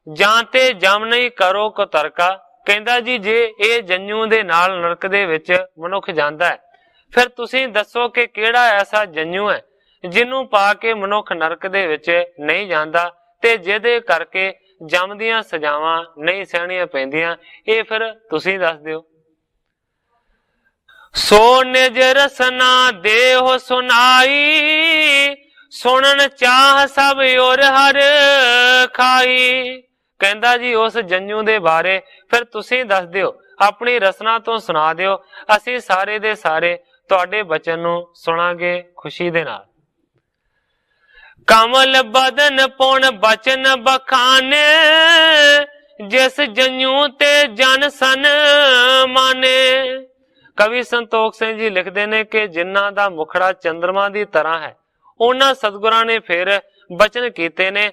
ਜਾਂ ਤੇ ਜਮ ਨਹੀਂ ਕਰੋ ਕੋ ਤਰਕਾ। ਕਹਿੰਦਾ ਜੀ ਜੇ ਇਹ ਜੰਝੂ ਦੇ ਨਾਲ ਨਰਕ ਦੇ ਵਿੱਚ ਮਨੁੱਖ ਜਾਂਦਾ ਹੈ, ਫਿਰ ਤੁਸੀਂ ਦੱਸੋ ਕਿ ਕਿਹੜਾ ਐਸਾ ਜੰਝੂ ਹੈ ਜਿਹਨੂੰ ਪਾ ਕੇ ਮਨੁੱਖ ਨਰਕ ਦੇ ਵਿੱਚ ਨਹੀਂ ਜਾਂਦਾ, ਤੇ ਜਿਹਦੇ ਕਰਕੇ ਜਮ ਦੀਆਂ ਸਜ਼ਾਵਾਂ ਨਹੀਂ ਸਹਿਣੀਆਂ ਪੈਂਦੀਆਂ। ਇਹ ਫਿਰ ਤੁਸੀਂ ਦੱਸ ਦਿਓ। ਸੋ ਨਿਜ ਰਸਨਾ ਦੇਹੁ ਸੁਨਾਈ, ਸੁਣਨ ਚਾਹ ਸਭ ਔਰ ਹਰ ਖਾਈ। ਕਹਿੰਦਾ ਜੀ ਉਸ ਜੰਝੂ ਦੇ ਬਾਰੇ ਫਿਰ ਤੁਸੀਂ ਦੱਸ ਦਿਓ, ਆਪਣੀ ਰਸਨਾ ਤੋਂ ਸੁਣਾ ਦਿਓ, ਅਸੀਂ ਸਾਰੇ ਦੇ ਸਾਰੇ ਤੁਹਾਡੇ ਬਚਨ ਨੂੰ ਸੁਣਾਂਗੇ ਖੁਸ਼ੀ ਦੇ ਨਾਲ। ਕਮਲ ਬਦਨ ਪੁਣ ਬਚਨ ਬਖਾਨੇ, ਜਿਸ ਜੰਝੂ ਤੇ ਜਨ ਸਨ ਮਾਨੇ। ਕਵੀ ਸੰਤੋਖ ਸਿੰਘ ਜੀ ਲਿਖਦੇ ਨੇ ਕਿ ਜਿਨ੍ਹਾਂ ਦਾ ਮੁਖੜਾ ਚੰਦਰਮਾ ਦੀ ਤਰ੍ਹਾਂ ਹੈ, ਉਹਨਾਂ ਸਤਿਗੁਰਾਂ ਨੇ ਫਿਰ ਬਚਨ ਕੀਤੇ ਨੇ,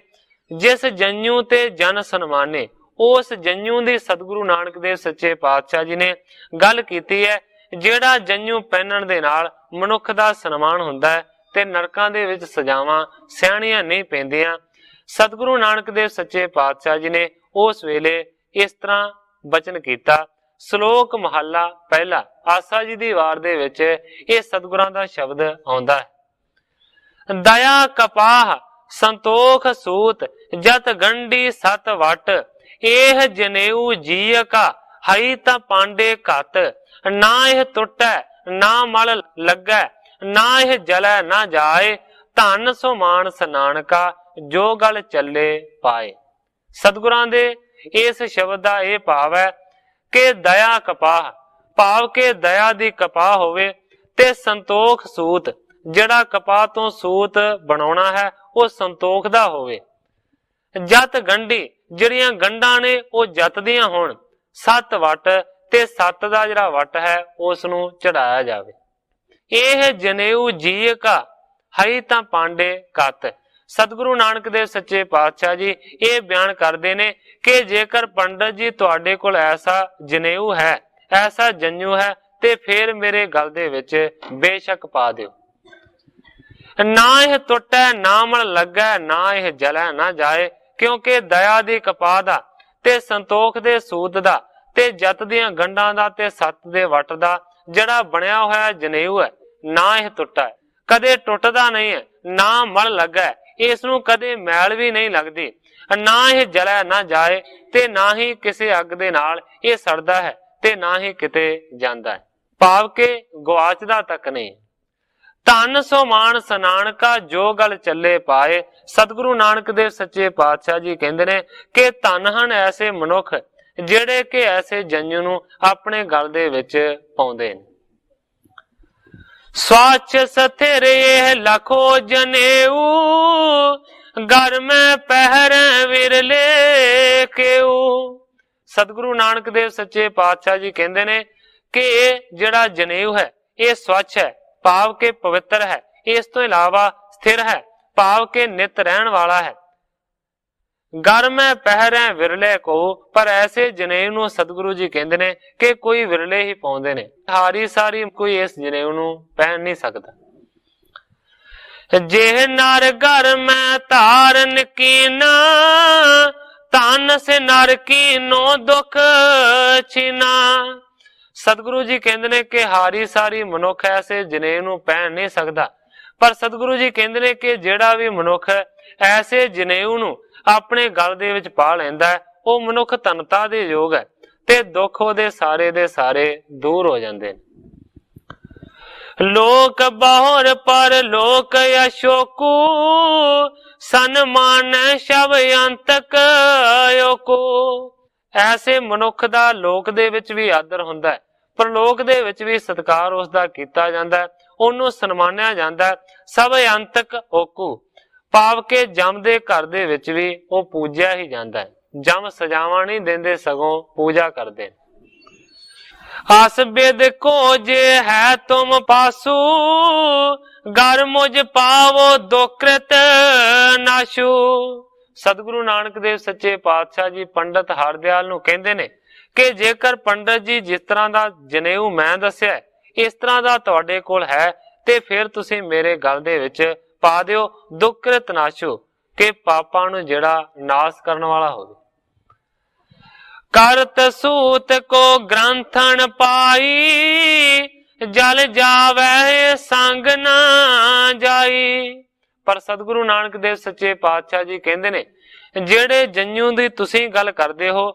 ਜਿਸ ਜੰਝੂ ਤੇ ਜਨ ਸਨਮਾਨੇ। ਉਸ ਜੰਝੂ ਦੀ ਸਤਿਗੁਰੂ ਨਾਨਕ ਦੇਵ ਸੱਚੇ ਪਾਤਸ਼ਾਹ ਜੀ ਨੇ ਗੱਲ ਕੀਤੀ ਹੈ, ਜਿਹੜਾ ਜੰਝੂ ਪਹਿਨਣ ਦੇ ਨਾਲ ਮਨੁੱਖ ਦਾ ਸਨਮਾਨ ਹੁੰਦਾ ਹੈ ਤੇ ਨਰਕਾਂ ਦੇ ਵਿੱਚ ਸਜ਼ਾਵਾਂ ਸਹਿਣੀਆਂ ਨਹੀਂ ਪੈਂਦੀਆਂ। ਸਤਿਗੁਰੂ ਨਾਨਕ ਦੇਵ ਸੱਚੇ ਪਾਤਸ਼ਾਹ ਜੀ ਨੇ ਉਸ ਵੇਲੇ ਇਸ ਤਰ੍ਹਾਂ ਬਚਨ ਕੀਤਾ। ਸ਼ਲੋਕ ਮਹੱਲਾ ਪਹਿਲਾ, ਆਸਾ ਜੀ ਦੀ ਵਾਰ ਦੇ ਵਿੱਚ ਇਹ ਸਤਿਗੁਰਾਂ ਦਾ ਸ਼ਬਦ ਆਉਂਦਾ ਹੈ। ਦਇਆ ਕਪਾਹ ਸੰਤੋਖ ਸੂਤ, ਜਤ ਗੰਢੀ ਸਤ ਵਟ, ਇਹ ਜਨੇਊ ਜੀਅ ਕਾ ਹਈ ਤਾਂ ਪਾਂਡੇ ਘਤ। ਨਾ ਇਹ ਟੁੱਟੈ ਨਾ ਮਲ ਲੱਗੈ, ਨਾ ਇਹ ਜਲੈ ਨਾ ਜਾਏ, ਧਨ ਸੋ ਮਾਨਸ ਨਾਨਕਾ, ਜੋ ਗਲ ਚੱਲੇ ਪਾਏ। ਸਤਿਗੁਰਾਂ ਦੇ ਇਸ ਸ਼ਬਦ ਦਾ ਇਹ ਭਾਵ ਹੈ ਕਿ ਦਇਆ ਕਪਾਹ, ਭਾਵ ਕਿ ਦਇਆ ਦੀ ਕਪਾਹ ਹੋਵੇ, ਤੇ ਸੰਤੋਖ ਸੂਤ, ਜਿਹੜਾ ਕਪਾਹ ਤੋਂ ਸੂਤ ਬਣਾਉਣਾ ਹੈ ਉਹ ਸੰਤੋਖ ਦਾ ਹੋਵੇ। ਜਤ ਗੰਢੀ, ਜਿਹੜੀਆਂ ਗੰਢਾਂ ਨੇ ਉਹ ਜਤ ਦੀਆਂ ਹੋਣ, 7 ਵਟ ਤੇ 7 ਦਾ ਜਿਹੜਾ ਵਟ ਹੈ ਉਸ ਨੂੰ ਚੜਾਇਆ ਜਾਵੇ। ਇਹ ਜਨੇਊ ਜੀ ਕਾ ਹਈ ਤਾਂ ਪਾਂਡੇ ਕਤ। ਸਤਿਗੁਰੂ ਨਾਨਕ ਦੇਵ ਸੱਚੇ ਪਾਤਸ਼ਾਹ ਜੀ ਇਹ ਬਿਆਨ ਕਰਦੇ ਨੇ ਕਿ ਜੇਕਰ ਪੰਡਤ ਜੀ ਤੁਹਾਡੇ ਕੋਲ ਐਸਾ ਜਨੇਊ ਹੈ, ਐਸਾ ਜੰਜੂ ਹੈ, ਤੇ ਫਿਰ ਮੇਰੇ ਗਲ ਦੇ ਵਿੱਚ ਬੇਸ਼ੱਕ ਪਾ ਦਿਓ। ਨਾ ਇਹ ਟੁੱਟੈ ਨਾ ਮਲ ਲੱਗੈ, ਨਾ ਇਹ ਜਲੈ ਨਾ ਜਾਏ, ਕਿਉਂਕਿ ਦਇਆ ਦੀ ਕਪਾਹ ਦਾ ਤੇ ਸੰਤੋਖ ਦੇ ਸੂਤ ਦਾ ਤੇ ਜਤ ਦੀਆਂ ਗੰਢਾਂ ਦਾ ਤੇ 7 ਦੇ ਵਟ ਦਾ ਜਿਹੜਾ ਬਣਿਆ ਹੋਇਆ ਜਨੇਊ ਹੈ, ਨਾ ਇਹ ਟੁੱਟਾ, ਕਦੇ ਟੁੱਟਦਾ ਨਹੀਂ ਹੈ, ਨਾ ਮਲ ਲੱਗਾ, ਇਸ ਨੂੰ ਕਦੇ ਮੈਲ ਵੀ ਨਹੀਂ ਲੱਗਦੀ, ਨਾ ਇਹ ਜਲੈ ਨਾ ਜਾਏ, ਤੇ ਨਾ ਹੀ ਕਿਸੇ ਅੱਗ ਦੇ ਨਾਲ ਇਹ ਸੜਦਾ ਹੈ, ਤੇ ਨਾ ਹੀ ਕਿਤੇ ਜਾਂਦਾ ਹੈ, ਭਾਵ ਕਿ ਗਵਾਚਦਾ ਤੱਕ ਨਹੀਂ। ਧਨ ਸੋ ਮਾਨ ਸਨਾਨ ਕਾ ਜੋ ਗਲ ਚੱਲੇ ਪਾਏ। ਸਤਿਗੁਰੂ ਨਾਨਕ ਦੇਵ ਸੱਚੇ ਪਾਤਸ਼ਾਹ ਜੀ ਕਹਿੰਦੇ ਨੇ ਕਿ ਧਨ ਹਨ ਐਸੇ ਮਨੁੱਖ ਜਿਹੜੇ ਕਿ ਐਸੇ ਜੰਜੂ ਨੂੰ ਆਪਣੇ ਗਲ ਦੇ ਵਿੱਚ ਪਾਉਂਦੇ ਨੇ। ਸਵਾਚ ਸਥਿਰ ਇਹ ਲਖੋ ਜਨੇਊ, ਘਰ ਮੈਂ ਪਹਿਰੇ ਵਿਰਲੇ ਕੇਊ। ਸਤਿਗੁਰੂ ਨਾਨਕ ਦੇਵ ਸੱਚੇ ਪਾਤਸ਼ਾਹ ਜੀ ਕਹਿੰਦੇ ਨੇ ਕਿ ਇਹ ਜਿਹੜਾ ਜਨੇਊ ਹੈ ਇਹ ਸਵੱਛ ਹੈ, ਭਾਵ ਕਿ ਪਵਿੱਤਰ ਹੈ, ਇਸ ਤੋਂ ਇਲਾਵਾ ਸਥਿਰ ਹੈ, ਭਾਵ ਕਿ ਨਿਤ ਰਹਿਣ ਵਾਲਾ ਹੈ। ਘਰ ਮੈਂ ਪਹਿਰੇ ਵਿਰਲੇ ਕੋ, ਪਰ ਐਸੇ ਜਨੇਊ ਨੂੰ ਸਤਿਗੁਰੂ ਜੀ ਕਹਿੰਦੇ ਨੇ ਕਿ ਕੋਈ ਵਿਰਲੇ ਹੀ ਪਾਉਂਦੇ ਨੇ, ਹਾਰੀ ਸਾਰੀ ਕੋਈ ਇਸ ਜਨੇਊ ਨੂੰ ਪਹਿਨ ਨਹੀਂ ਸਕਦਾ। ਜੇ ਨਰ ਘਰ ਮੈਂ ਧਾਰਨ ਕੀਨਾ, ਧਨ ਸੇ ਨਰ ਕੀਨੋ ਦੁਖ ਛੀਨਾ। ਸਤਿਗੁਰੂ ਜੀ ਕਹਿੰਦੇ ਨੇ ਕਿ ਹਾਰੀ ਸਾਰੀ ਮਨੁੱਖ ਐਸੇ ਜਨੇਊ ਨੂੰ ਪਹਿਨ ਨਹੀਂ ਸਕਦਾ, ਪਰ ਸਤਿਗੁਰੂ ਜੀ ਕਹਿੰਦੇ ਨੇ ਕਿ ਜਿਹੜਾ ਵੀ ਮਨੁੱਖ ਐਸੇ ਜਨੇਊ ਨੂੰ ਆਪਣੇ ਗਲ ਦੇ ਵਿੱਚ ਪਾ ਲੈਂਦਾ ਹੈ, ਉਹ ਮਨੁੱਖ ਧਨਤਾ ਦੇ ਯੋਗ ਹੈ, ਤੇ ਦੁੱਖ ਉਹਦੇ ਸਾਰੇ ਦੇ ਸਾਰੇ ਦੂਰ ਹੋ ਜਾਂਦੇ ਨੇ। ਲੋਕ ਬਾਹਰ ਪਰ ਲੋਕ ਅਸ਼ੋਕੂ, ਸਨਮਾਨ ਸ਼ਬ ਅੰਤਕ ਯੋਕੂ। ਐਸੇ ਮਨੁੱਖ ਦਾ ਲੋਕ ਦੇ ਵਿੱਚ ਵੀ ਆਦਰ ਹੁੰਦਾ ਹੈ, ਪਰਲੋਕ ਦੇ ਵਿੱਚ ਵੀ ਸਤਿਕਾਰ ਉਸ ਦਾ ਕੀਤਾ ਜਾਂਦਾ ਹੈ, ਉਹਨੂੰ ਸਨਮਾਨਿਆ ਜਾਂਦਾ ਹੈ। ਸਭ ਅੰਤਕ ਓਕੂ, ਭਾਵ ਕਿ ਜਮ ਦੇ ਘਰ ਦੇ ਵਿੱਚ ਵੀ ਉਹ ਪੂਜਿਆ ਹੀ ਜਾਂਦਾ ਹੈ। ਜਮ ਸਜਾਵਾਂ ਨਹੀਂ ਦਿੰਦੇ, ਸਗੋਂ ਪੂਜਾ ਕਰਦੇ। ਆਸ ਬਿਦ ਕੋ ਜੇ ਹੈ ਤੁਮ ਪਾਸੂ, ਘਰ ਮੁਝ ਪਾਵੋ ਦੁਕ੍ਰਿਤ ਨਾਸ਼ੂ। ਸਤਿਗੁਰੂ ਨਾਨਕ ਦੇਵ ਸੱਚੇ ਪਾਤਸ਼ਾਹ ਜੀ ਪੰਡਤ ਹਰਦਿਆਲ ਨੂੰ ਕਹਿੰਦੇ ਨੇ ਕਿ ਜੇਕਰ ਪੰਡਤ ਜੀ ਜਿਸ ਤਰ੍ਹਾਂ ਦਾ ਜਨੇਊ ਮੈਂ ਦੱਸਿਆ ਇਸ ਤਰ੍ਹਾਂ ਦਾ ਤੁਹਾਡੇ ਕੋਲ ਹੈ, ਤੇ ਫਿਰ ਤੁਸੀਂ ਮੇਰੇ ਗਲ ਦੇ ਵਿੱਚ ਪਾ ਦਿਓ ਦੁਕ੍ਰਿਤ ਨਾਸ਼ੂ, ਕਿ ਪਾਪਾਂ ਨੂੰ ਜਿਹੜਾ ਨਾਸ਼ ਕਰਨ ਵਾਲਾ ਹੋਵੇ। ਕਰਤ ਸੂਤ ਕੋ ਗ੍ਰੰਥਨ ਪਾਈ, ਜਲ ਜਾਵੇ ਸੰਗ ਨਾ ਜਾਈ। ਪਰ ਸਤਿਗੁਰੂ ਨਾਨਕ ਦੇਵ ਸੱਚੇ ਪਾਤਸ਼ਾਹ ਜੀ ਕਹਿੰਦੇ ਨੇ ਜਿਹੜੇ ਜੰਜੂ ਦੀ ਤੁਸੀਂ ਗੱਲ ਕਰਦੇ ਹੋ,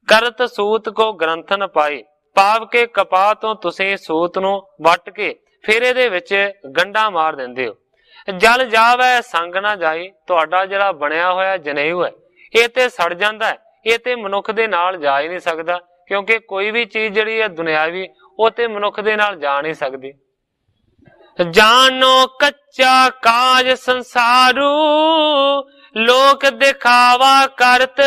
ਕਰਤ ਸੂਤ ਕੋ ਗ੍ਰੰਥਨ ਪਾਈ, ਭਾਵ ਕਿ ਕਪਾਹ ਤੋਂ ਤੁਸੀਂ ਸੂਤ ਨੂੰ ਵੱਟ ਕੇ ਫਿਰ ਇਹਦੇ ਵਿੱਚ ਗੰਢਾਂ ਮਾਰ ਦਿੰਦੇ ਹੋ। ਜਲ ਜਾਵੇ ਸੰਗ ਨਾ ਜਾਈ, ਤੁਹਾਡਾ ਜਿਹੜਾ ਬਣਿਆ ਹੋਇਆ ਜਨੇਊ ਹੈ ਇਹ ਤੇ ਸੜ ਜਾਂਦਾ ਹੈ, ਇਹ ਤੇ ਮਨੁੱਖ ਦੇ ਨਾਲ ਜਾ ਹੀ ਨਹੀਂ ਸਕਦਾ, ਕਿਉਂਕਿ ਕੋਈ ਵੀ ਚੀਜ਼ ਜਿਹੜੀ ਹੈ ਦੁਨਿਆਵੀ ਉਹ ਤੇ ਮਨੁੱਖ ਦੇ ਨਾਲ ਜਾ ਨਹੀਂ ਸਕਦੀ। ਜਾਨੋ ਕੱਚਾ ਕਾਜ ਸੰਸਾਰੂ, ਲੋਕ ਦਿਖਾਵਾ ਕਰਤ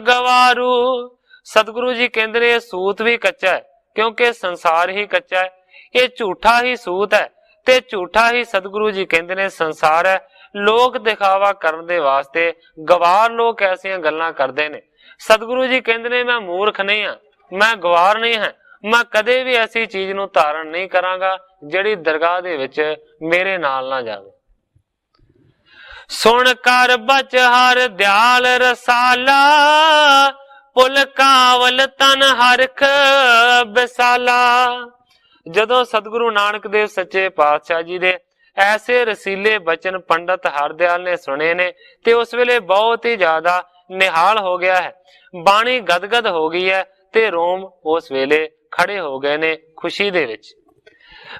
ਗਵਾਰੂ। ਸਤਿਗੁਰੂ ਜੀ ਕਹਿੰਦੇ ਨੇ ਇਹ ਸੂਤ ਵੀ ਕੱਚਾ ਹੈ, ਕਿਉਂਕਿ ਸੰਸਾਰ ਹੀ ਕੱਚਾ ਹੈ, ਇਹ ਝੂਠਾ ਹੀ ਸੂਤ ਹੈ, ਤੇ ਝੂਠਾ ਹੀ ਸਤਿਗੁਰੂ ਜੀ ਕਹਿੰਦੇ ਨੇ ਸੰਸਾਰ ਹੈ। ਲੋਕ ਦਿਖਾਵਾ ਕਰਨ ਦੇ ਵਾਸਤੇ ਗਵਾਰ ਲੋਕ ਐਸੀਆਂ ਗੱਲਾਂ ਕਰਦੇ ਨੇ। ਸਤਿਗੁਰੂ ਜੀ ਕਹਿੰਦੇ ਨੇ ਮੈਂ ਮੂਰਖ ਨਹੀਂ ਹਾਂ, ਮੈਂ ਗਵਾਰ ਨਹੀਂ ਹਾਂ, ਮੈਂ ਕਦੇ ਵੀ ਐਸੀ ਚੀਜ਼ ਨੂੰ ਧਾਰਨ ਨਹੀਂ ਕਰਾਂਗਾ ਜਿਹੜੀ ਦਰਗਾਹ ਦੇ ਵਿੱਚ ਮੇਰੇ ਨਾਲ ਨਾ ਜਾਵੇ। ਸੁਣ ਕਰ ਬਚ ਹਰ ਦਿਆਲ ਰਸਾਲਾ, ਪੁਲ ਕਾਵਲ ਤਨ ਹਰਖ ਬਿਸਾਲਾ। ਜਦੋਂ ਸਤਿਗੁਰੂ ਨਾਨਕ ਦੇਵ ਸੱਚੇ ਪਾਤਸ਼ਾਹ ਜੀ ਦੇ ਐਸੇ ਰਸੀਲੇ ਬਚਨ ਪੰਡਤ ਹਰਦਿਆਲ ਨੇ ਸੁਣੇ ਨੇ, ਤੇ ਉਸ ਵੇਲੇ ਬਹੁਤ ਹੀ ਜ਼ਿਆਦਾ ਨਿਹਾਲ ਹੋ ਗਿਆ ਹੈ, ਬਾਣੀ ਗਦਗਦ ਹੋ ਗਈ ਹੈ, ਤੇ ਰੋਮ ਉਸ ਵੇਲੇ ਖੜੇ ਹੋ ਗਏ ਨੇ ਖੁਸ਼ੀ ਦੇ ਵਿੱਚ।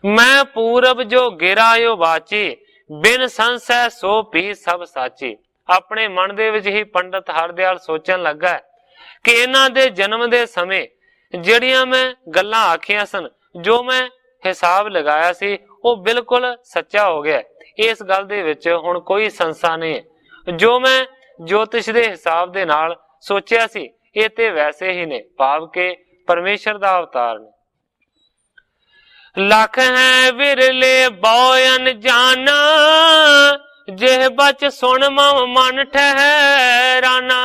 ਮੈਂ ਪੂਰਬ ਜੋ ਗਿਰਾਇਓ ਬਾਚੀ, ਬਿਨ ਸੰਸੈ ਸੋ ਪੀ ਸਭ ਸਾਚੀ। ਆਪਣੇ ਮਨ ਦੇ ਵਿੱਚ ਹੀ ਪੰਡਤ ਹਰਦਿਆਲ ਸੋਚਣ ਲੱਗਾ ਕਿ ਇਹਨਾਂ ਦੇ ਜਨਮ ਦੇ ਸਮੇਂ ਜਿਹੜੀਆਂ ਮੈਂ ਗੱਲਾਂ ਆਖੀਆਂ ਸਨ, ਜੋ ਮੈਂ ਹਿਸਾਬ ਲਗਾਇਆ ਸੀ, ਉਹ ਬਿਲਕੁਲ ਸੱਚਾ ਹੋ ਗਿਆ। ਇਸ ਗੱਲ ਦੇ ਵਿੱਚ ਹੁਣ ਕੋਈ ਸੰਸਾ ਨਹੀਂ ਹੈ। ਜੋ ਮੈਂ ਜੋਤਿਸ਼ ਦੇ ਹਿਸਾਬ ਦੇ ਨਾਲ ਸੋਚਿਆ ਸੀ, ये ते वैसे ही ने, भाव के परमेश्वर दा अवतार ने। लख है विरले बोयन जाना, जेह बच सुन मम मन ठहराना।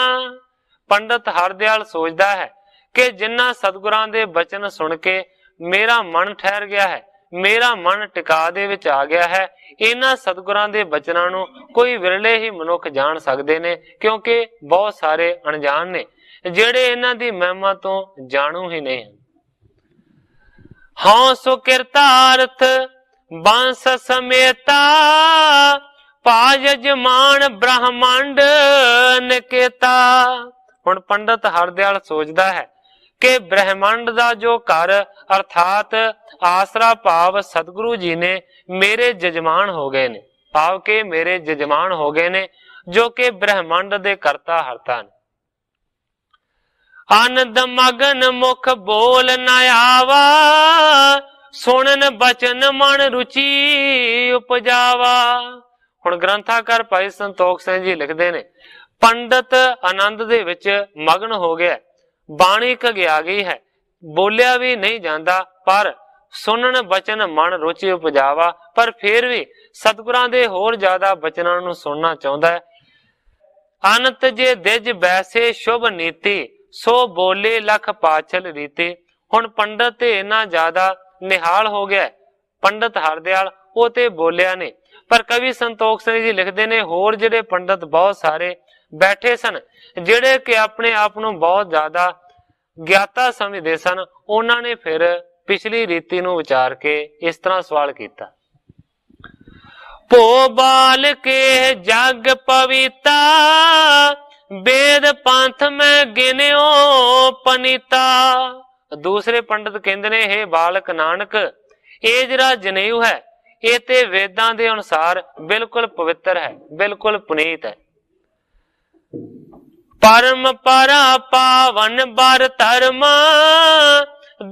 पंडित हरदयाल सोचदा है कि जिन्ना सतगुरां दे बचन सुन के मेरा मन ठहर गया है, मेरा मन टिका दे विच आ गया है, इन्हां सतगुरां दे बचनां नूं कोई विरले ही मनुख जान सकदे ने, क्योंकि बहुत सारे अणजान ने ਜਿਹੜੇ ਇਹਨਾਂ ਦੀ ਮਹਿਮਾ ਤੋਂ ਜਾਣੂ ਹੀ ਨਹੀਂ ਹਨ। ਹਉ ਸੁਕਿਰਤਾਰਥ ਬੰਸ ਸਮੇਤਾ, ਪਾਜ ਜਮਾਨ ਬ੍ਰਹਮੰਡ ਨਿਕੇਤਾ। ਹੁਣ ਪੰਡਤ ਹਰਦਿਆਲ ਸੋਚਦਾ ਹੈ ਕਿ ਬ੍ਰਹਮੰਡ ਦਾ ਜੋ ਘਰ ਅਰਥਾਤ ਆਸਰਾ ਭਾਵ ਸਤਿਗੁਰੂ ਜੀ ਨੇ ਮੇਰੇ ਜਜਮਾਨ ਹੋ ਗਏ ਨੇ, ਭਾਵ ਕਿ ਮੇਰੇ ਜਜਮਾਨ ਹੋ ਗਏ ਨੇ, ਜੋ ਕਿ ਬ੍ਰਹਮੰਡ ਦੇ ਕਰਤਾ ਹਰਤਾ ਨੇ। आनंद मगन मुख बोल न आवा, सुनन बचन मन रुचि उपजावा। हुण ग्रंथाकार भाई संतोख सिंह जी लिखते ने, पंडित आनंद दे विच मगन हो गया, बाणी घगिया गई है, बोलिया भी नहीं जाता, पर सुनन बचन मन रुचि उपजावा, पर फिर भी सतगुरां दे होर ज्यादा बचनां नूं सुनना चाहुंदा है। अनंत जे दिज बैसे शुभ नीति, सो बोले लख पाछल रीते। हुण पंडित ते इन्ना ज्यादा निहाल हो गया, पंडित हरदयाल वो ते बोलिया ने, पर कवि संतोख सिंह जी लिखते ने होर जिहड़े पंडित बहुत सारे बैठे सन, जिहड़े कि अपने आप नूं बहुत ज्यादा ज्ञाता समझदे सन, उन्हां ने फिर पिछली रीति नूं विचार के इस तरह सवाल कीता। भो बाल के जग पविता, वेद पंथ में गिनियो पनीता। दूसरे पंडित कहते ने, हे बालक नानक, ये जरा जनेऊ है, ये ते वेदां दे अनुसार बिल्कुल पवित्र है, बिल्कुल पुनीत है। परम परा पावन बर धर्मा,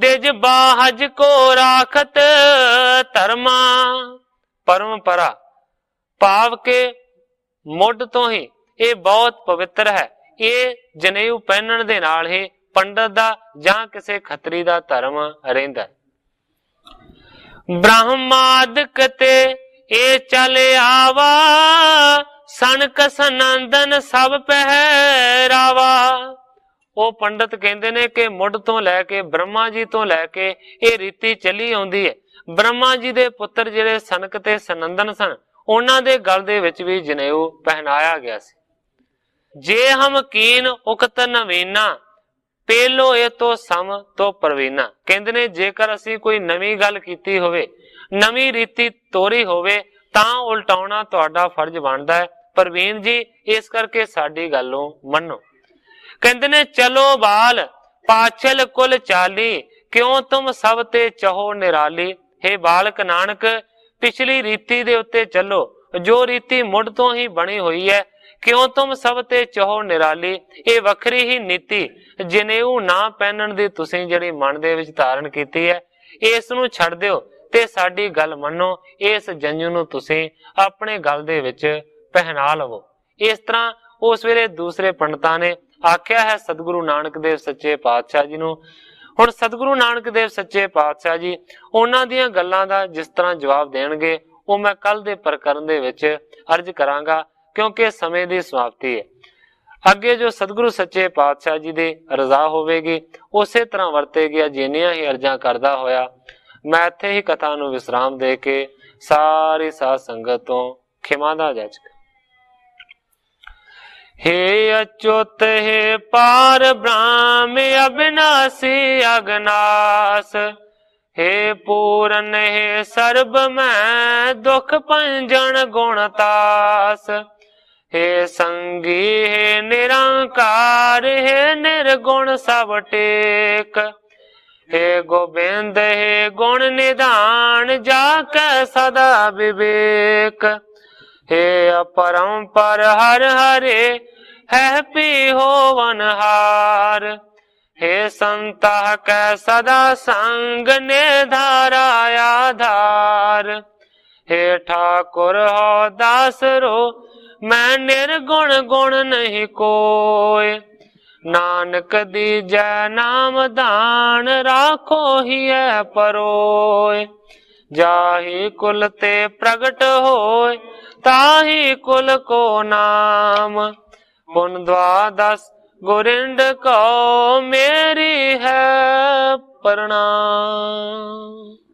दिज बाहज को राखत धर्मा। परम परा भाव के मुढ़ तो ही ये बहुत पवित्र है, ये जनेऊ पहनण दे नाल ही पंडित दा जां किसी खतरी दा धर्म रहिंदा। ब्रह्मादिक ते ये चले आवा, सनक सनंदन सब पहरावा। वो पंडित कहते ने कि मुढ़ तो लैके ब्रह्मा जी तो लैके ये रीति चली आउंदी है। ब्रह्मा जी दे पुत्र जिहड़े सनक ते सनंदन सन, उन्हां दे गल दे विच भी जनेऊ पहनाया गया सी। जे हम कीन उकत नवीना, पेलो ए तो सम तो प्रवीना। कहंदे ने जेकर असी कोई नवी गल कीती होवे, नवी रीति तोरी होवे, तां उल्टाउणा तुहाडा फर्ज बनदा है। प्रवीण जी इस करके साडी गल नूं मन्नो। कहंदे ने चलो बाल पाछल कुल चाली, क्यों तुम सब ते चहो निराली। हे बालक नानक, पिछली रीति दे उत्ते चलो, जो रीति मुढ़ तो ही बनी हुई है, क्यों तुम सब ते चहो निराली। ये वखरी ही नीति जनेऊ ना पहनण दी तुसीं जिहड़ी मन दे विच धारण कीती है, इस नूं छड्ड दिओ ते साडी गल मन्नो। इस जंजू नूं तुसीं अपने गल दे विच पहना लवो। इस तरह उस वेले दूसरे पंडितां ने आख्या है सतगुरु नानक देव सच्चे पातशाह जी नूं। हुण सतगुरु नानक देव सच्चे पातशाह जी उन्हां दीयां गल्लां दा जिस तरह जवाब देणगे, वो मैं कल दे प्रकरण दे विच अर्ज करांगा, क्योंकि समय की समाप्ति है। अगे जो सतगुरु सच्चे पातशाह जी की रजा होवेगी, उसे तरह वरतेगी। जिन्नियां ही अर्जा करदा होया मैं इत्थे ही कथा नूं विश्राम दे के सारी साध संगत तो खिमा दा याचक। हे अच्युत हे पार ब्रह्म अविनाशी अगनास, हे पूरन हे सर्ब मैं दुख पंजन गुणतास। हे संगी हे निरंकार, हे निर्गुण सब टेक। हे गोबिंद हे गुण निधान, जाके सदा विवेक। हे अपरंपर हर हरे, है पी होवनहार। हे संता कै सदा संग निधारा आधार। हे ठाकुर हो दास रो, मैं निर्गुण गुण नहीं कोय। नानक दीजै नाम दान राखो हिय परोय। जाहि कुल ते प्रगट होय ताहि कुल को नाम। पुन द्वादश गोरिंद को मेरी है प्रणाम।